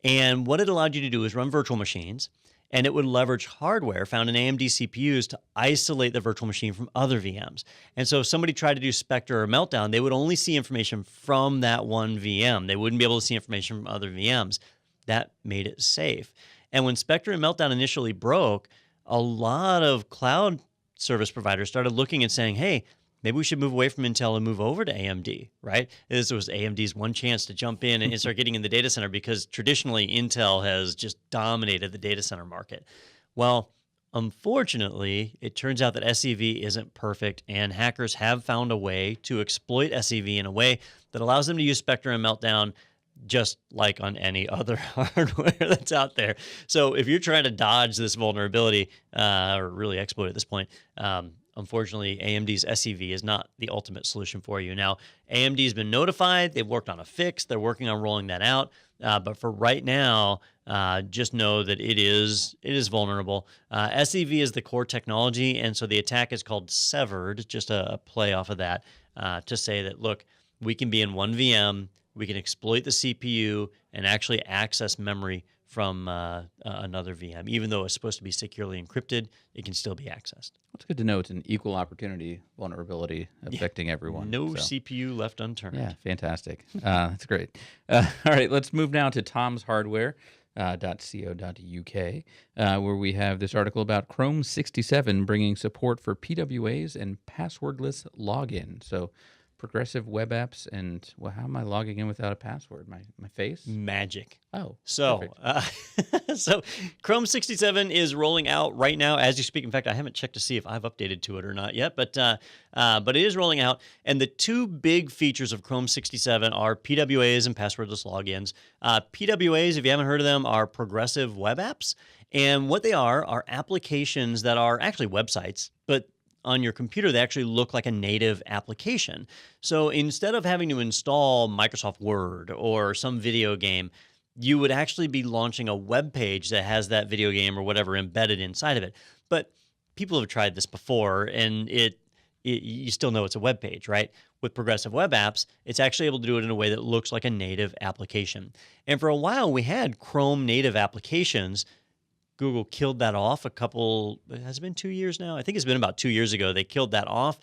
And what it allowed you to do is run virtual machines, and it would leverage hardware found in AMD CPUs to isolate the virtual machine from other VMs. And so if somebody tried to do Spectre or Meltdown, they would only see information from that one VM. They wouldn't be able to see information from other VMs. That made it safe. And when Spectre and Meltdown initially broke, a lot of cloud service providers started looking and saying, hey, maybe we should move away from Intel and move over to AMD, right? This was AMD's one chance to jump in and start getting in the data center, because traditionally Intel has just dominated the data center market. Well, unfortunately, it turns out that SEV isn't perfect, and hackers have found a way to exploit SEV in a way that allows them to use Spectre and Meltdown just like on any other hardware that's out there. So if you're trying to dodge this vulnerability, or really exploit at this point, unfortunately, AMD's SEV is not the ultimate solution for you. Now, AMD's been notified. They've worked on a fix. They're working on rolling that out. But for right now, just know that it is vulnerable. SEV is the core technology, and so the attack is called Severed, just a play off of that, to say that, look, we can be in one VM, we can exploit the CPU and actually access memory from another VM. Even though it's supposed to be securely encrypted, it can still be accessed. It's good to know it's an equal opportunity vulnerability affecting everyone. No CPU left unturned. Yeah, fantastic. That's great. All right, let's move now to Tom's Hardware. .co.uk, where we have this article about Chrome 67 bringing support for PWAs and passwordless login. So progressive web apps, and well, how am I logging in without a password? My face? Magic. Oh, so so Chrome 67 is rolling out right now as you speak. In fact, I haven't checked to see if I've updated to it or not yet, but it is rolling out. And the two big features of Chrome 67 are PWAs and passwordless logins. PWAs, if you haven't heard of them, are progressive web apps, and what they are applications that are actually websites, but on your computer, they actually look like a native application. So instead of having to install Microsoft Word or some video game, you would actually be launching a web page that has that video game or whatever embedded inside of it. But people have tried this before, and you still know it's a web page, right? With progressive web apps, it's actually able to do it in a way that looks like a native application. And for a while, we had Chrome native applications. Google killed that off has it been 2 years now? I think it's been about 2 years ago. They killed that off.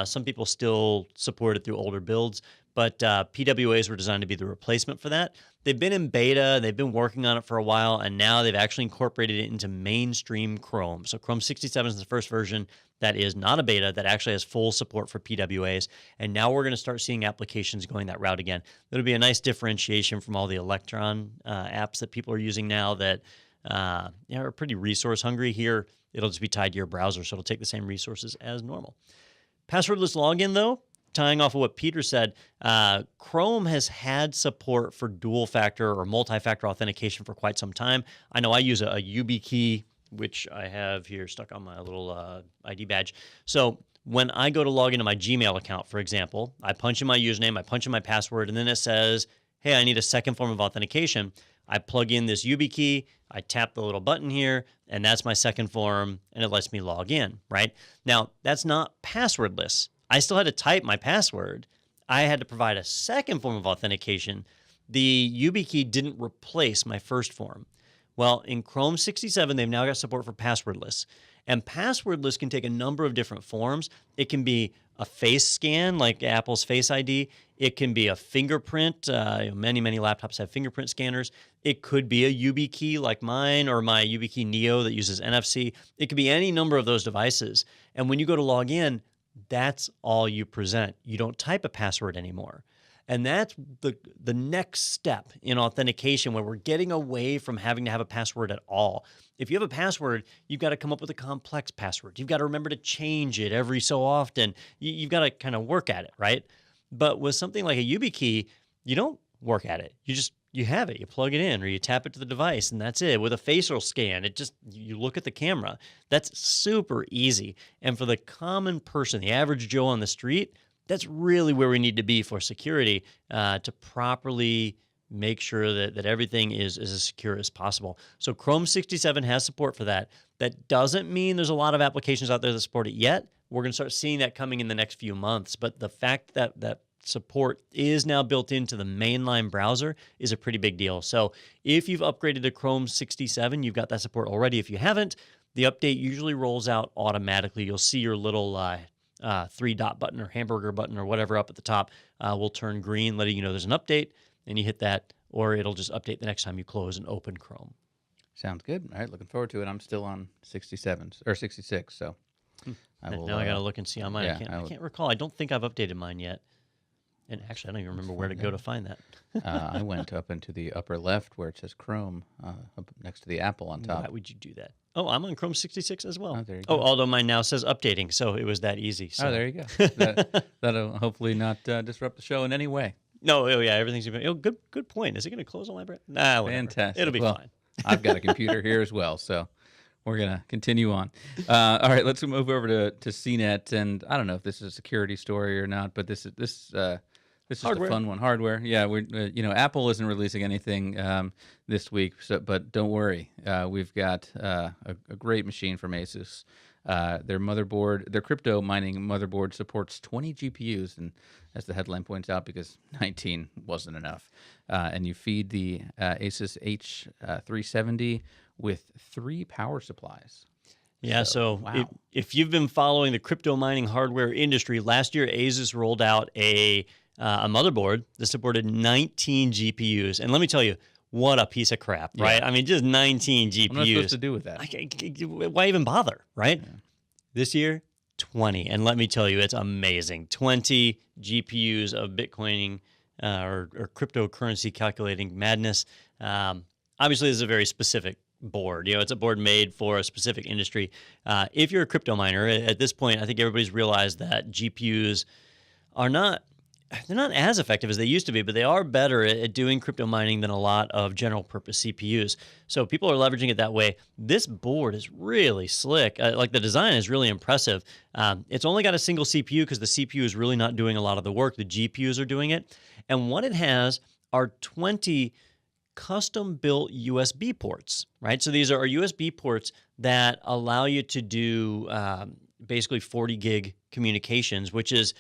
Some people still support it through older builds, but PWAs were designed to be the replacement for that. They've been in beta, they've been working on it for a while, and now they've actually incorporated it into mainstream Chrome. So Chrome 67 is the first version that is not a beta, that actually has full support for PWAs, and now we're going to start seeing applications going that route again. That'll be a nice differentiation from all the Electron apps that people are using now that are pretty resource hungry. Here, it'll just be tied to your browser, so it'll take the same resources as normal. Passwordless login, though, tying off of what Peter said, Chrome has had support for dual-factor or multi-factor authentication for quite some time. I know I use a YubiKey, which I have here stuck on my little ID badge. So when I go to log into my Gmail account, for example, I punch in my username, I punch in my password, and then it says, hey, I need a second form of authentication. I plug in this YubiKey, I tap the little button here, and that's my second form, and it lets me log in, right? Now, that's not passwordless. I still had to type my password. I had to provide a second form of authentication. The YubiKey didn't replace my first form. Well, in Chrome 67, they've now got support for passwordless. And passwordless can take a number of different forms. It can be a face scan, like Apple's Face ID. It can be a fingerprint. Many laptops have fingerprint scanners. It could be a YubiKey like mine or my YubiKey Neo that uses NFC. It could be any number of those devices. And when you go to log in, that's all you present. You don't type a password anymore. And that's the next step in authentication, where we're getting away from having to have a password at all. If you have a password, you've got to come up with a complex password. You've got to remember to change it every so often. You've got to kind of work at it, right? But with something like a YubiKey, you don't work at it. You have it. You plug it in or you tap it to the device, and that's it. With a facial scan, you look at the camera. That's super easy. And for the common person, the average Joe on the street, that's really where we need to be for security, to properly make sure that everything is as secure as possible. So Chrome 67 has support for that. That doesn't mean there's a lot of applications out there that support it yet. We're going to start seeing that coming in the next few months. But the fact that support is now built into the mainline browser is a pretty big deal. So if you've upgraded to Chrome 67, you've got that support already. If you haven't, the update usually rolls out automatically. You'll see your little 3-dot button or hamburger button or whatever up at the top will turn green, letting you know there's an update, and you hit that, or it'll just update the next time you close and open Chrome. Sounds good. All right, looking forward to it. I'm still on 67 or 66, so I will. Now I got to look and see on mine. Yeah, I can't recall. I don't think I've updated mine yet. And actually, I don't even remember where to go to find that. I went up into the upper left where it says Chrome, up next to the Apple on top. Why would you do that? Oh, I'm on Chrome 66 as well. Oh, there you go. Although mine now says updating, so it was that easy. So. Oh, there you go. That'll hopefully not disrupt the show in any way. No, yeah, everything's good point. Is it going to close on my brand? Nah, whatever. Fantastic. It'll be fine. I've got a computer here as well, so we're going to continue on. All right, let's move over to CNET, and I don't know if this is a security story or not, but this is Hardware. a fun one. Hardware, yeah. We Apple isn't releasing anything this week, but don't worry. We've got a great machine from Asus. Their crypto mining motherboard supports 20 GPUs, and as the headline points out, because 19 wasn't enough. And you feed the Asus H370 with 3 power supplies. Yeah, so wow. if you've been following the crypto mining hardware industry, last year Asus rolled out a motherboard that supported 19 GPUs. And let me tell you, what a piece of crap, right? I mean, just 19 GPUs. What am I supposed to do with that? Why even bother, right? Yeah. This year, 20. And let me tell you, it's amazing. 20 GPUs of Bitcoining or cryptocurrency calculating madness. Obviously, this is a very specific board. It's a board made for a specific industry. If you're a crypto miner, at this point, I think everybody's realized that GPUs are they're not as effective as they used to be, but they are better at doing crypto mining than a lot of general purpose CPUs. So people are leveraging it that way. This board is really slick. Like the design is really impressive. It's only got a single CPU because the CPU is really not doing a lot of the work. The GPUs are doing it. And what it has are 20 custom-built USB ports, right? So these are USB ports that allow you to do basically 40 gig communications, which is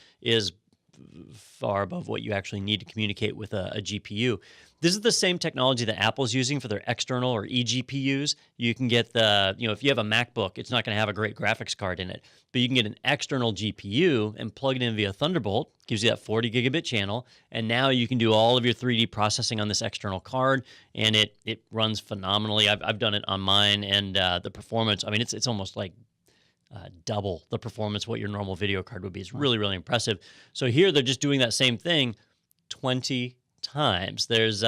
far above what you actually need to communicate with a GPU. This is the same technology that Apple's using for their external or eGPUs. You can get if you have a MacBook, it's not going to have a great graphics card in it, but you can get an external GPU and plug it in via Thunderbolt, gives you that 40 gigabit channel, and now you can do all of your 3D processing on this external card, and it runs phenomenally. I've done it on mine, and the performance, I mean, it's almost like double the performance what your normal video card would be. It's really, really impressive. So here they're just doing that same thing 20 times. There's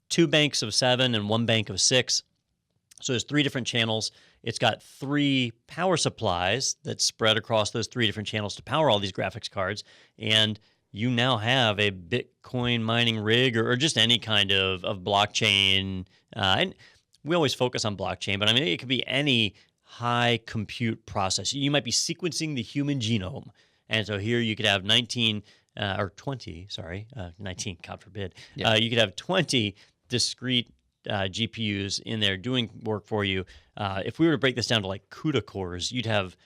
2 banks of 7 and 1 bank of 6. So there's 3 different channels. It's got 3 power supplies that spread across those 3 different channels to power all these graphics cards. And you now have a Bitcoin mining rig or just any kind of blockchain. And we always focus on blockchain, but I mean, it could be any high compute process. You might be sequencing the human genome. And so here you could have 19, God forbid. Yeah. You could have 20 discrete GPUs in there doing work for you. If we were to break this down to like CUDA cores, you'd have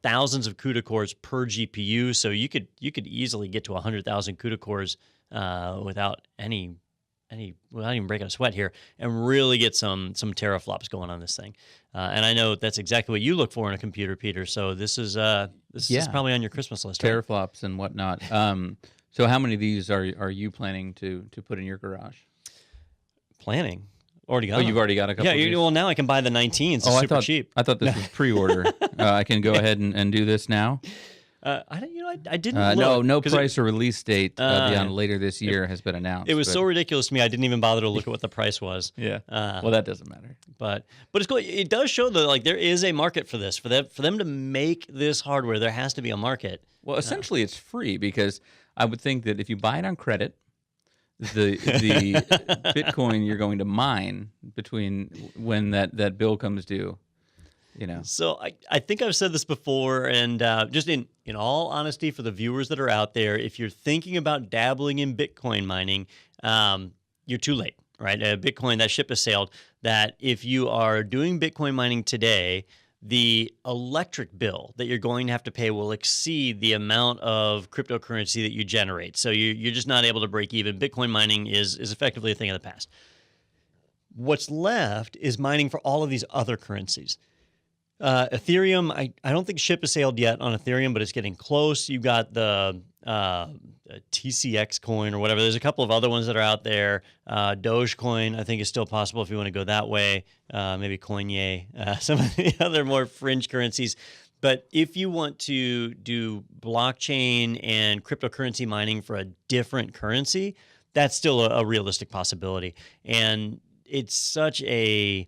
thousands of CUDA cores per GPU. So you could easily get to 100,000 CUDA cores without even breaking a sweat here, and really get some teraflops going on this thing. And I know that's exactly what you look for in a computer, Peter. So this is probably on your Christmas list, right? Teraflops and whatnot. So how many of these are you planning to put in your garage? Planning? Already got. Oh, you've already got a couple. Yeah, well now I can buy the 19s. It's super cheap. I thought this was pre-order. I can go ahead and do this now. I didn't look. No price or release date beyond later this year has been announced. It was so ridiculous to me, I didn't even bother to look at what the price was. Yeah. Well, that doesn't matter. But it's cool. It does show that there is a market for this. For them to make this hardware, there has to be a market. Well, essentially, it's free because I would think that if you buy it on credit, the Bitcoin you're going to mine between when that bill comes due. So I think I've said this before, and just in all honesty for the viewers that are out there, if you're thinking about dabbling in Bitcoin mining, you're too late, right? Bitcoin, that ship has sailed. That if you are doing Bitcoin mining today, the electric bill that you're going to have to pay will exceed the amount of cryptocurrency that you generate. So you're just not able to break even. Bitcoin mining is effectively a thing of the past. What's left is mining for all of these other currencies. Ethereum, I don't think ship has sailed yet on Ethereum, but it's getting close. You got the TCX coin or whatever. There's a couple of other ones that are out there. Dogecoin, I think, is still possible if you want to go that way. Maybe Coinye, some of the other more fringe currencies. But if you want to do blockchain and cryptocurrency mining for a different currency, that's still a realistic possibility. And it's such a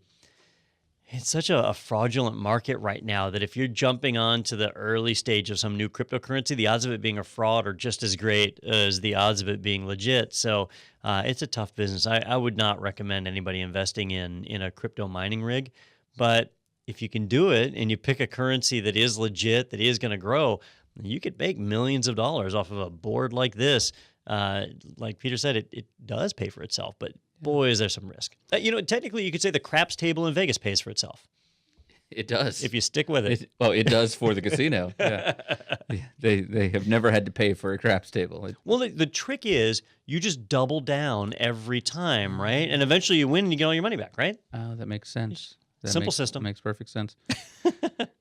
fraudulent market right now that if you're jumping on to the early stage of some new cryptocurrency, the odds of it being a fraud are just as great as the odds of it being legit. So it's a tough business. I would not recommend anybody investing in a crypto mining rig. But if you can do it and you pick a currency that is legit, that is going to grow, you could make millions of dollars off of a board like this. Like Peter said, it does pay for itself, but boy, is there some risk. Technically, you could say the craps table in Vegas pays for itself. It does. If you stick with it. It does for the casino. Yeah. They have never had to pay for a craps table. Well, the trick is you just double down every time, right? And eventually you win and you get all your money back, right? Oh, that makes sense. Simple system. Makes perfect sense.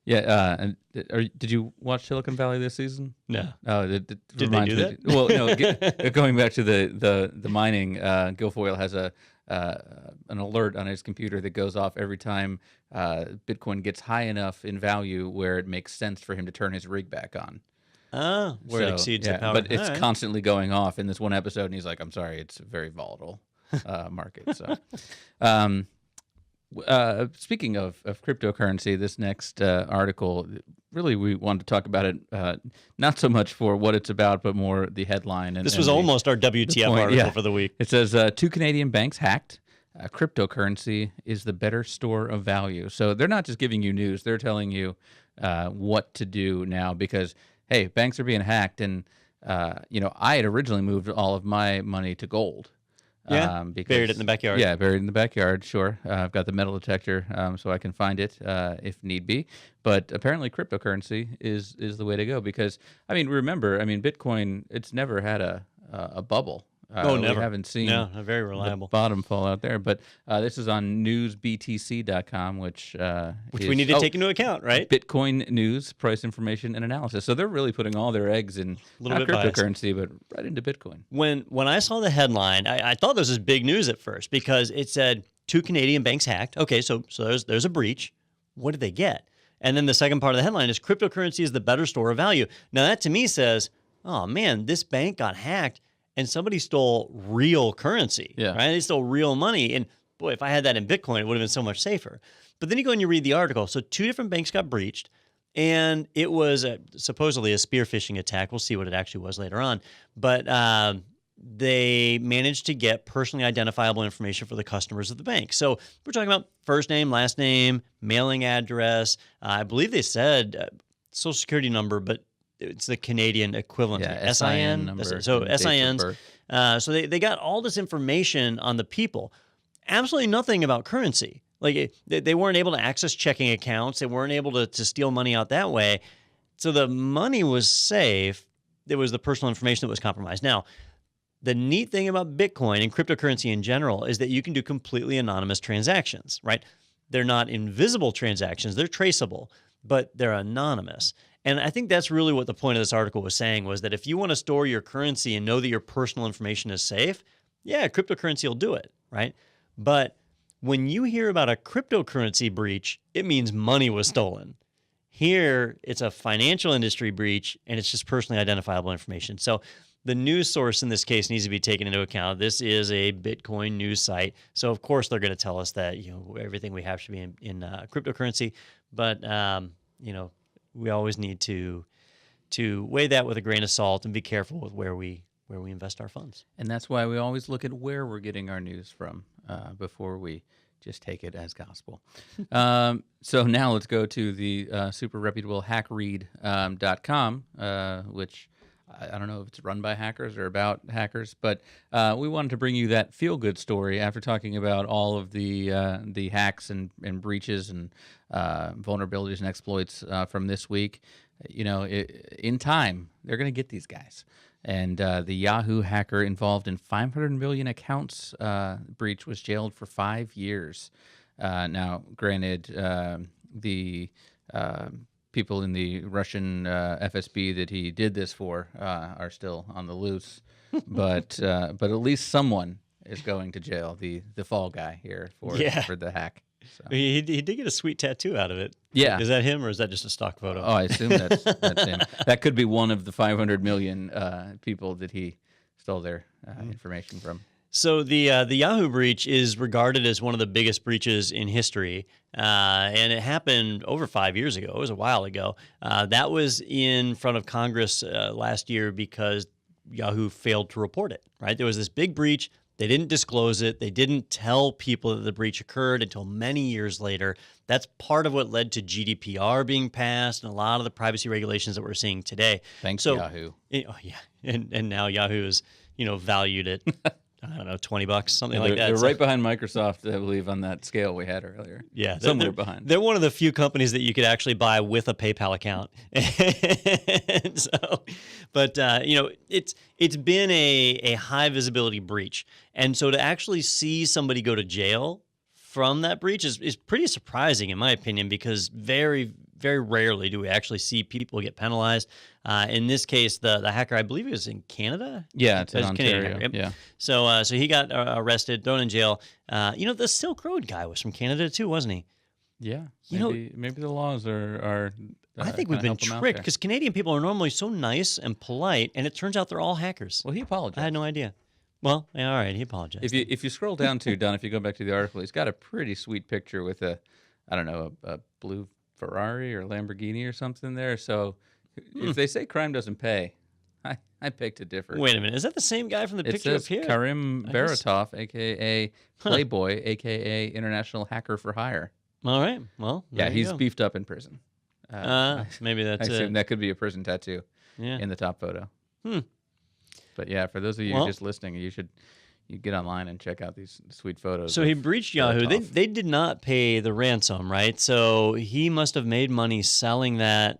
Yeah. And did you watch Silicon Valley this season? No. Oh, did they do that? Well, no. Going back to the mining, Guilfoyle has an alert on his computer that goes off every time Bitcoin gets high enough in value where it makes sense for him to turn his rig back on. Where it exceeds the power. But it's constantly going off in this one episode, and he's like, "I'm sorry, it's a very volatile market." So. Speaking of cryptocurrency, this next article, really we wanted to talk about it, not so much for what it's about, but more the headline. This was almost our WTF article for the week. It says, 2 Canadian banks hacked. Cryptocurrency is the better store of value. So they're not just giving you news. They're telling you what to do now because, hey, banks are being hacked. And, I had originally moved all of my money to gold. Yeah, buried it in the backyard. Yeah, buried in the backyard, sure. I've got the metal detector so I can find it if need be. But apparently cryptocurrency is the way to go because, remember, Bitcoin, it's never had a bubble. Never. We haven't seen very reliable. the bottom fall out there. But this is on newsbtc.com, which we need to take into account, right? Bitcoin news, price information, and analysis. So they're really putting all their eggs in not cryptocurrency, but right into Bitcoin. When I saw the headline, I thought this was big news at first because it said 2 Canadian banks hacked. Okay, so there's a breach. What did they get? And then the second part of the headline is cryptocurrency is the better store of value. Now that to me says, oh man, this bank got hacked. And somebody stole real currency, right? They stole real money. And boy, if I had that in Bitcoin, it would have been so much safer. But then you go and you read the article. So 2 different banks got breached, and it was supposedly a spear phishing attack. We'll see what it actually was later on. But they managed to get personally identifiable information for the customers of the bank. So we're talking about first name, last name, mailing address. I believe they said social security number, but it's the Canadian equivalent. Yeah, SIN number. So SINs. So they got all this information on the people. Absolutely nothing about currency. Like they weren't able to access checking accounts. They weren't able to steal money out that way. So the money was safe. It was the personal information that was compromised. Now, the neat thing about Bitcoin and cryptocurrency in general is that you can do completely anonymous transactions, right? They're not invisible transactions. They're traceable, but they're anonymous. And I think that's really what the point of this article was saying was that if you want to store your currency and know that your personal information is safe, yeah, cryptocurrency will do it, right? But when you hear about a cryptocurrency breach, it means money was stolen. Here, it's a financial industry breach, and it's just personally identifiable information. So the news source in this case needs to be taken into account. This is a Bitcoin news site. So, of course, they're going to tell us that everything we have should be in cryptocurrency. But, we always need to weigh that with a grain of salt and be careful with where we invest our funds. And that's why we always look at where we're getting our news from before we just take it as gospel. So now let's go to the super reputable hackread.com, which I don't know if it's run by hackers or about hackers, but we wanted to bring you that feel-good story after talking about all of the hacks and breaches and vulnerabilities and exploits from this week. You know, in time, they're going to get these guys. And the Yahoo hacker involved in 500 million accounts breach was jailed for 5 years. Now, granted, the people in the Russian FSB that he did this for are still on the loose, but at least someone is going to jail. The fall guy here for the hack. So. He did get a sweet tattoo out of it. Yeah. Is that him or is that just a stock photo? Oh, I assume that's him. That could be one of the 500 million people that he stole their information from. So the Yahoo breach is regarded as one of the biggest breaches in history, and it happened over 5 years ago. It was a while ago. That was in front of Congress last year because Yahoo failed to report it, right? There was this big breach. They didn't disclose it. They didn't tell people that the breach occurred until many years later. That's part of what led to GDPR being passed and a lot of the privacy regulations that we're seeing today. Thanks, Yahoo. Oh, yeah. And now Yahoo is, valued at, I don't know, $20, something like that. They're right behind Microsoft, I believe, on that scale we had earlier. Yeah. Somewhere behind. They're one of the few companies that you could actually buy with a PayPal account. It's been a high visibility breach. And so to actually see somebody go to jail from that breach is pretty surprising, in my opinion, because very, very rarely do we actually see people get penalized. In this case, the hacker, I believe he was in Canada. Yeah, it's in Canadian Ontario. hacker, yep. Yeah. So he got arrested, thrown in jail. The Silk Road guy was from Canada too, wasn't he? Yeah. Maybe the laws are I think we've been tricked because Canadian people are normally so nice and polite, and it turns out they're all hackers. Well, he apologized. I had no idea. Well, yeah, all right, he apologized. If you scroll down to Don, if you go back to the article, he's got a pretty sweet picture with a blue Ferrari or Lamborghini or something there. So if they say crime doesn't pay, I beg to differ. Wait a minute, is that the same guy from the picture up here? Karim Baratov, a.k.a. Playboy, a.k.a. International Hacker for Hire. All right, well, yeah, he's beefed up in prison. Maybe that's I assume that could be a prison tattoo in the top photo. But yeah, for those of you just listening, you get online and check out these sweet photos. So he breached Yahoo. They did not pay the ransom, right? So he must have made money selling that.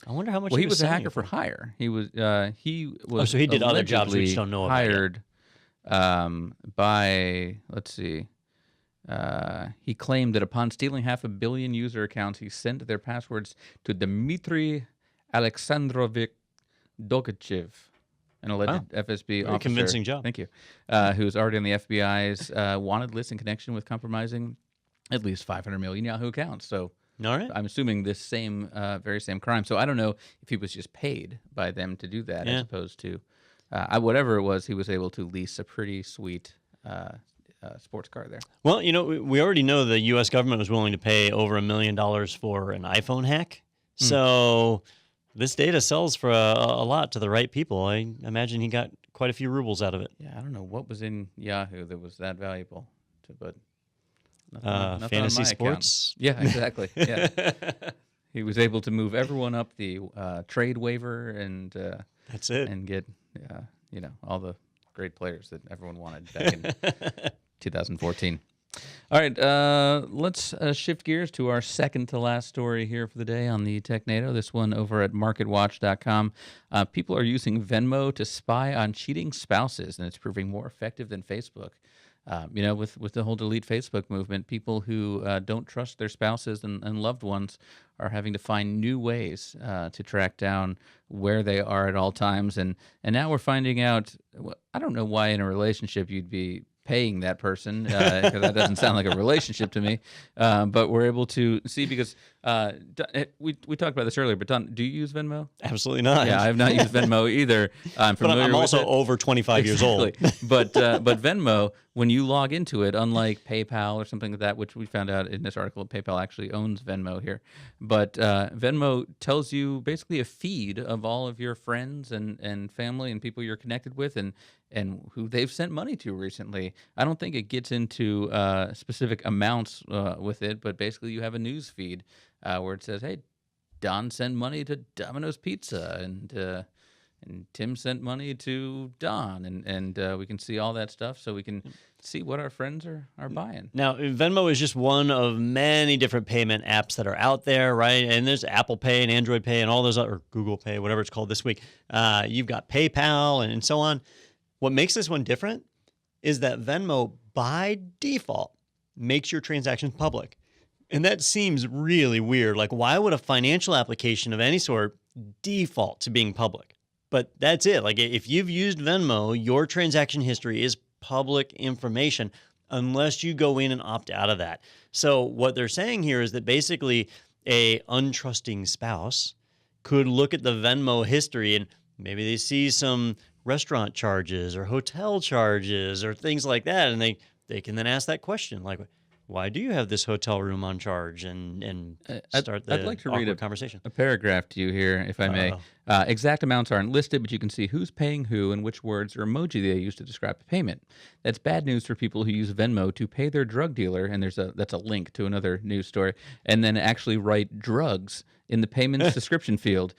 I wonder how much. Well, he was a hacker for hire. He was. Oh, so he did other jobs we just don't know about. Hired by. Let's see. He claimed that upon stealing 500 million user accounts, he sent their passwords to Dmitry Alexandrovich Dokachev, an alleged FSB officer. Convincing job. Thank you. Who's already on the FBI's wanted list in connection with compromising at least 500 million Yahoo accounts. So all right. I'm assuming this very same crime. So I don't know if he was just paid by them to do that as opposed to whatever it was, he was able to lease a pretty sweet sports car there. Well, we already know the U.S. government was willing to pay over $1 million for an iPhone hack. So this data sells for a lot to the right people. I imagine he got quite a few rubles out of it. Yeah, I don't know what was in Yahoo that was that valuable, but nothing fantasy on my sports. Account. Yeah, exactly. Yeah, he was able to move everyone up the trade waiver and that's it, and get all the great players that everyone wanted back in 2014. All right, let's shift gears to our second to last story here for the day on the Technado. This one over at marketwatch.com. People are using Venmo to spy on cheating spouses, and it's proving more effective than Facebook. With the whole delete Facebook movement, people who don't trust their spouses and loved ones are having to find new ways to track down where they are at all times. And now we're finding out, I don't know why in a relationship you'd be paying that person, because that doesn't sound like a relationship to me. But we're able to see, because we talked about this earlier, but Don, do you use Venmo? Absolutely not. Yeah, I have not used Venmo either. I'm familiar but I'm also with it. over 25 years old. But Venmo, when you log into it, unlike PayPal or something like that, which we found out in this article, PayPal actually owns Venmo here. But Venmo tells you basically a feed of all of your friends and family and people you're connected with and who they've sent money to recently. I don't think it gets into specific amounts with it, but basically you have a news feed where it says, hey, Don sent money to Domino's Pizza, and and Tim sent money to Don, and we can see all that stuff, so we can see what our friends are buying. Now, Venmo is just one of many different payment apps that are out there, right? And there's Apple Pay and Android Pay and all those other, or Google Pay, whatever it's called this week. You've got PayPal and so on. What makes this one different is that Venmo, by default, makes your transactions public. And that seems really weird. Like, why would a financial application of any sort default to being public? But that's it. Like, if you've used Venmo, your transaction history is public information unless you go in and opt out of that. So what they're saying here is that basically a untrusting spouse could look at the Venmo history and maybe they see some restaurant charges or hotel charges or things like that. And they can then ask that question, like, why do you have this hotel room on charge? And start the I'd like to read conversation. A paragraph to you here, if I may. Exact amounts aren't listed, but you can see who's paying who and which words or emoji they use to describe the payment. That's bad news for people who use Venmo to pay their drug dealer, and that's a link to another news story, and then actually write drugs in the payments description field,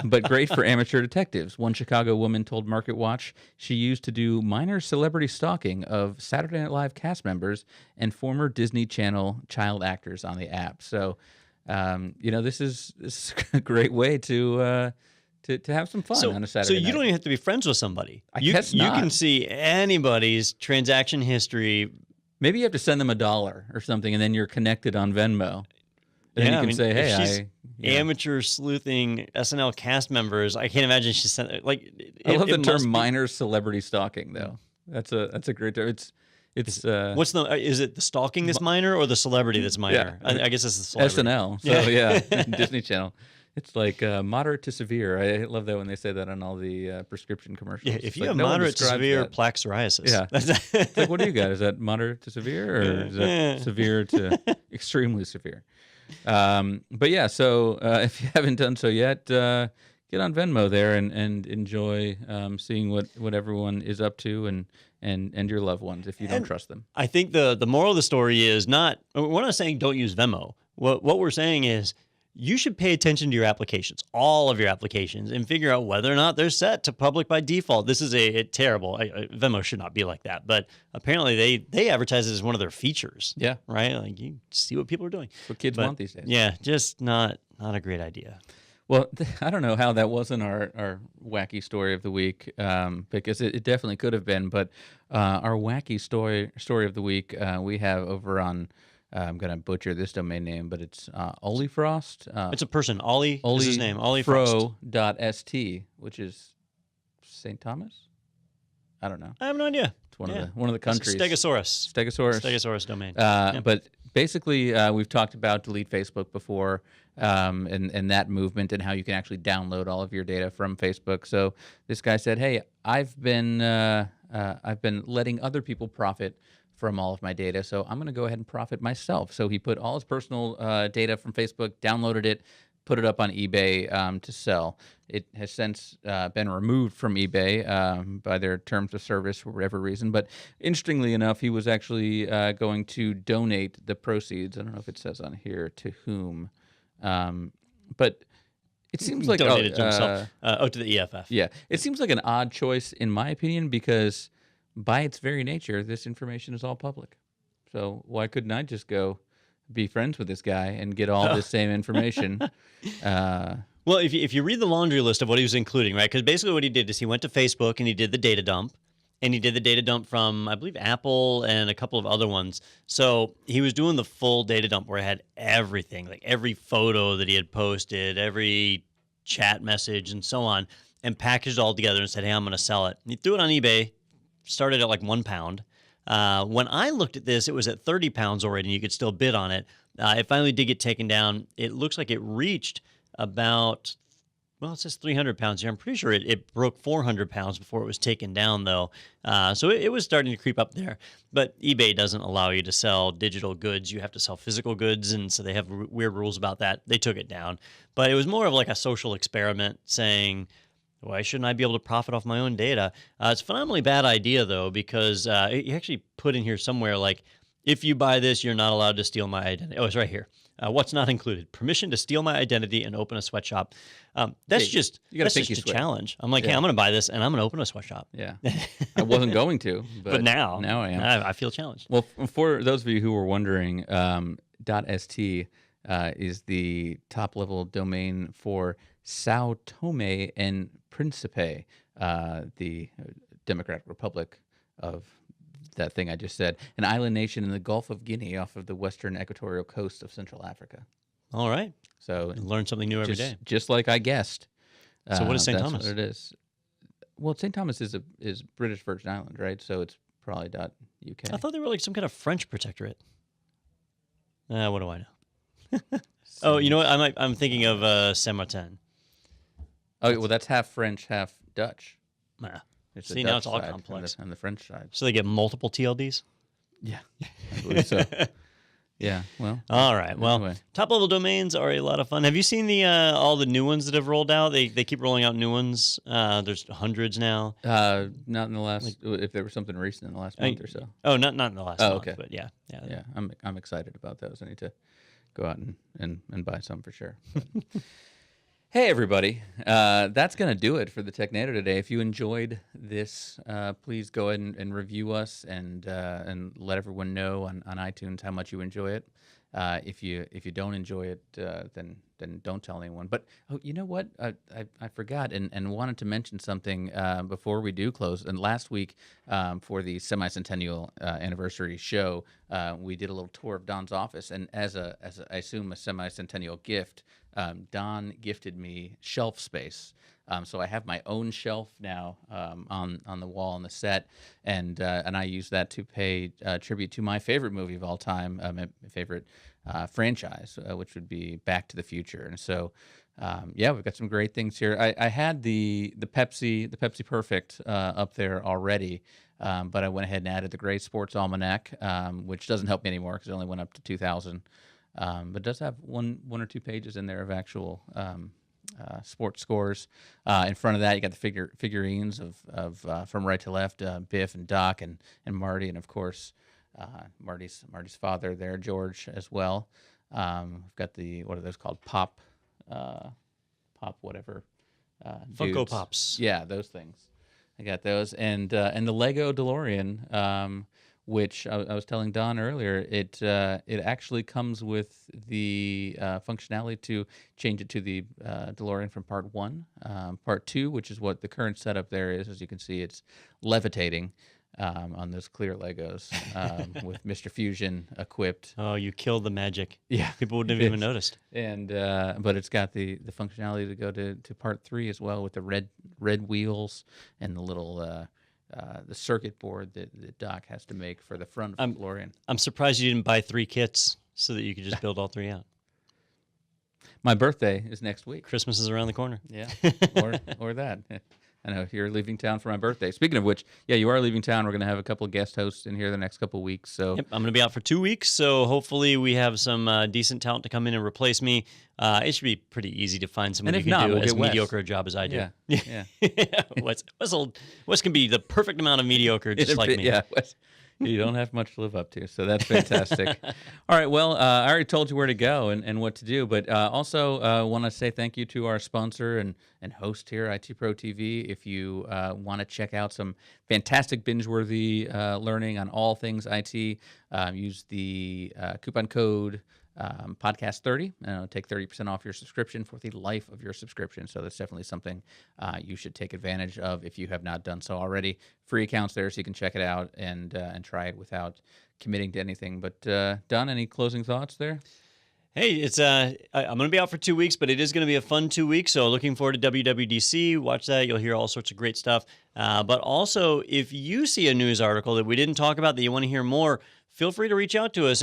but great for amateur detectives. One Chicago woman told MarketWatch she used to do minor celebrity stalking of Saturday Night Live cast members and former Disney Channel child actors on the app. So, this is a great way to have some fun on a Saturday night. So you don't even have to be friends with somebody. I guess not. You can see anybody's transaction history. Maybe you have to send them $1 or something, and then you're connected on Venmo. And then you can say, "Hey, amateur sleuthing SNL cast members." I can't imagine she sent like. I love the term "minor celebrity stalking," though. That's a great term. It's what's is it the stalking that's minor or the celebrity that's minor? Yeah. I guess it's the celebrity. SNL. So yeah, Disney Channel. It's like moderate to severe. I love that when they say that on all the prescription commercials. Yeah, if you have moderate to severe plaque psoriasis. Yeah. It's like, what do you got? Is that moderate to severe or is that severe to extremely severe? But yeah, so if you haven't done so yet, get on Venmo there and enjoy seeing what everyone is up to and your loved ones if you don't trust them. I think the moral of the story is we're not saying don't use Venmo. What we're saying is you should pay attention to your applications, all of your applications, and figure out whether or not they're set to public by default. This is a terrible, Venmo should not be like that, but apparently they advertise it as one of their features. Yeah. Right? Like you see what people are doing. That's what kids want these days. Yeah, just not a great idea. Well, I don't know how that wasn't our wacky story of the week, because it definitely could have been, but our wacky story of the week we have over on, I'm going to butcher this domain name, but it's Olifrost. It's a person. Ollie is his name. Olifrost.st, which is St. Thomas? I don't know. I have no idea. It's one of the countries. Stegosaurus domain. But basically, we've talked about Delete Facebook before, and that movement and how you can actually download all of your data from Facebook. So this guy said, "Hey, I've been letting other people profit from all of my data, so I'm going to go ahead and profit myself." So he put all his personal data from Facebook, downloaded it, put it up on eBay to sell. It has since been removed from eBay by their terms of service for whatever reason. But interestingly enough, he was actually going to donate the proceeds. I don't know if it says on here to whom, but it seems like donated to himself. To the EFF. Yeah, it seems like an odd choice in my opinion because by its very nature, this information is all public. So why couldn't I just go be friends with this guy and get all this same information? Well, if you read the laundry list of what he was including, right? Because basically what he did is he went to Facebook and he did the data dump. And he did the data dump from, I believe, Apple and a couple of other ones. So he was doing the full data dump where it had everything, like every photo that he had posted, every chat message and so on, and packaged it all together and said, "Hey, I'm going to sell it." And he threw it on eBay. Started at like £1. When I looked at this, it was at £30 already, and you could still bid on it. It finally did get taken down. It looks like it reached about, well, it says £300 here. I'm pretty sure it broke £400 before it was taken down, though. So it was starting to creep up there. But eBay doesn't allow you to sell digital goods. You have to sell physical goods, and so they have weird rules about that. They took it down. But it was more of like a social experiment saying, why shouldn't I be able to profit off my own data? It's a phenomenally bad idea, though, because he actually put in here somewhere like If you buy this, you're not allowed to steal my identity. Oh, it's right here. What's not included? Permission to steal my identity and open a sweatshop. That's just a challenge. I'm like, hey, I'm going to buy this and I'm going to open a sweatshop. Yeah. I wasn't going to, but now I am. I feel challenged. Well, for those of you who were wondering, .st is the top-level domain for Sao Tome and Principe, the Democratic Republic of that thing I just said, an island nation in the Gulf of Guinea off of the western equatorial coast of Central Africa. All right. So you learn something new every day. Just like I guessed. So what is St. Thomas? What it is. Well, St. Thomas is British Virgin Island, right? So it's probably .uk. I thought they were like some kind of French protectorate. What do I know? Oh, you know what? I'm thinking of Saint-Martin. Oh, well, that's half French, half Dutch. Nah. See, now it's all complex. On the French side. So they get multiple TLDs? Yeah, I believe so. Yeah, well. All right. Well, anyway. Top-level domains are a lot of fun. Have you seen all the new ones that have rolled out? They keep rolling out new ones. There's hundreds now. Not in the last, if there was something recent in the last month or so. Oh, not in the last month, okay. But yeah. Yeah, I'm excited about those. I need to go out and buy some for sure. Hey, everybody. That's going to do it for the Technado today. If you enjoyed this, please go ahead and review us and let everyone know on iTunes how much you enjoy it. If you don't enjoy it, then don't tell anyone. But you know what? I forgot and wanted to mention something before we do close. And last week for the semi-centennial anniversary show, we did a little tour of Don's office. And as I assume a semi-centennial gift, Don gifted me shelf space. So I have my own shelf now on the wall on the set, and I use that to pay tribute to my favorite movie of all time, my favorite franchise, which would be Back to the Future. And so, we've got some great things here. I had the Pepsi Perfect up there already, but I went ahead and added the Gray Sports Almanac, which doesn't help me anymore because it only went up to 2000. But it does have one or two pages in there of actual sports scores. In front of that, you got the figurines of from right to left, Biff and Doc and Marty, and of course Marty's father there, George, as well. We've got what are those called? Pop whatever. Funko dudes. Pops. Yeah, those things. I got those, and the Lego DeLorean. Which I was telling Don earlier, it actually comes with the functionality to change it to the DeLorean from Part 1. Part 2, which is what the current setup there is, as you can see, it's levitating on those clear Legos with Mr. Fusion equipped. Oh, you killed the magic. Yeah. People wouldn't have even noticed. And but it's got the functionality to go to Part 3 as well with the red wheels and the little... the circuit board that Doc has to make for the front of the DeLorean. I'm surprised you didn't buy 3 kits so that you could just build all 3 out. My birthday is next week. Christmas is around the corner. Yeah, or that. I know you're leaving town for my birthday. Speaking of which, yeah, you are leaving town. We're going to have a couple of guest hosts in here the next couple of weeks. So yep, I'm going to be out for 2 weeks. So hopefully we have some decent talent to come in and replace me. It should be pretty easy to find someone who can do as mediocre a job as I do. Yeah. Wes can be the perfect amount of mediocre, just like me. Yeah. You don't have much to live up to, so that's fantastic. All right, well, I already told you where to go and what to do, but also want to say thank you to our sponsor and host here, ITProTV. If you want to check out some fantastic binge-worthy learning on all things IT, use the coupon code podcast 30 and it'll take 30% off your subscription for the life of your subscription. So that's definitely something you should take advantage of if you have not done so already. Free accounts there, so you can check it out and try it without committing to anything. But Don, any closing thoughts there? Hey, it's I'm going to be out for 2 weeks, but it is going to be a fun 2 weeks. So looking forward to WWDC. Watch that. You'll hear all sorts of great stuff. But also, if you see a news article that we didn't talk about that you want to hear more, feel free to reach out to us.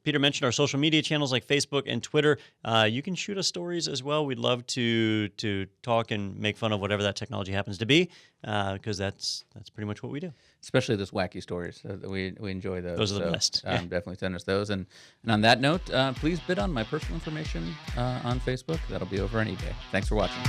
Peter mentioned our social media channels like Facebook and Twitter. You can shoot us stories as well. We'd love to talk and make fun of whatever that technology happens to be, because that's pretty much what we do. Especially those wacky stories. We enjoy those. Those are the best. Definitely send us those. And on that note, please bid on my personal information on Facebook. That'll be over on eBay. Thanks for watching.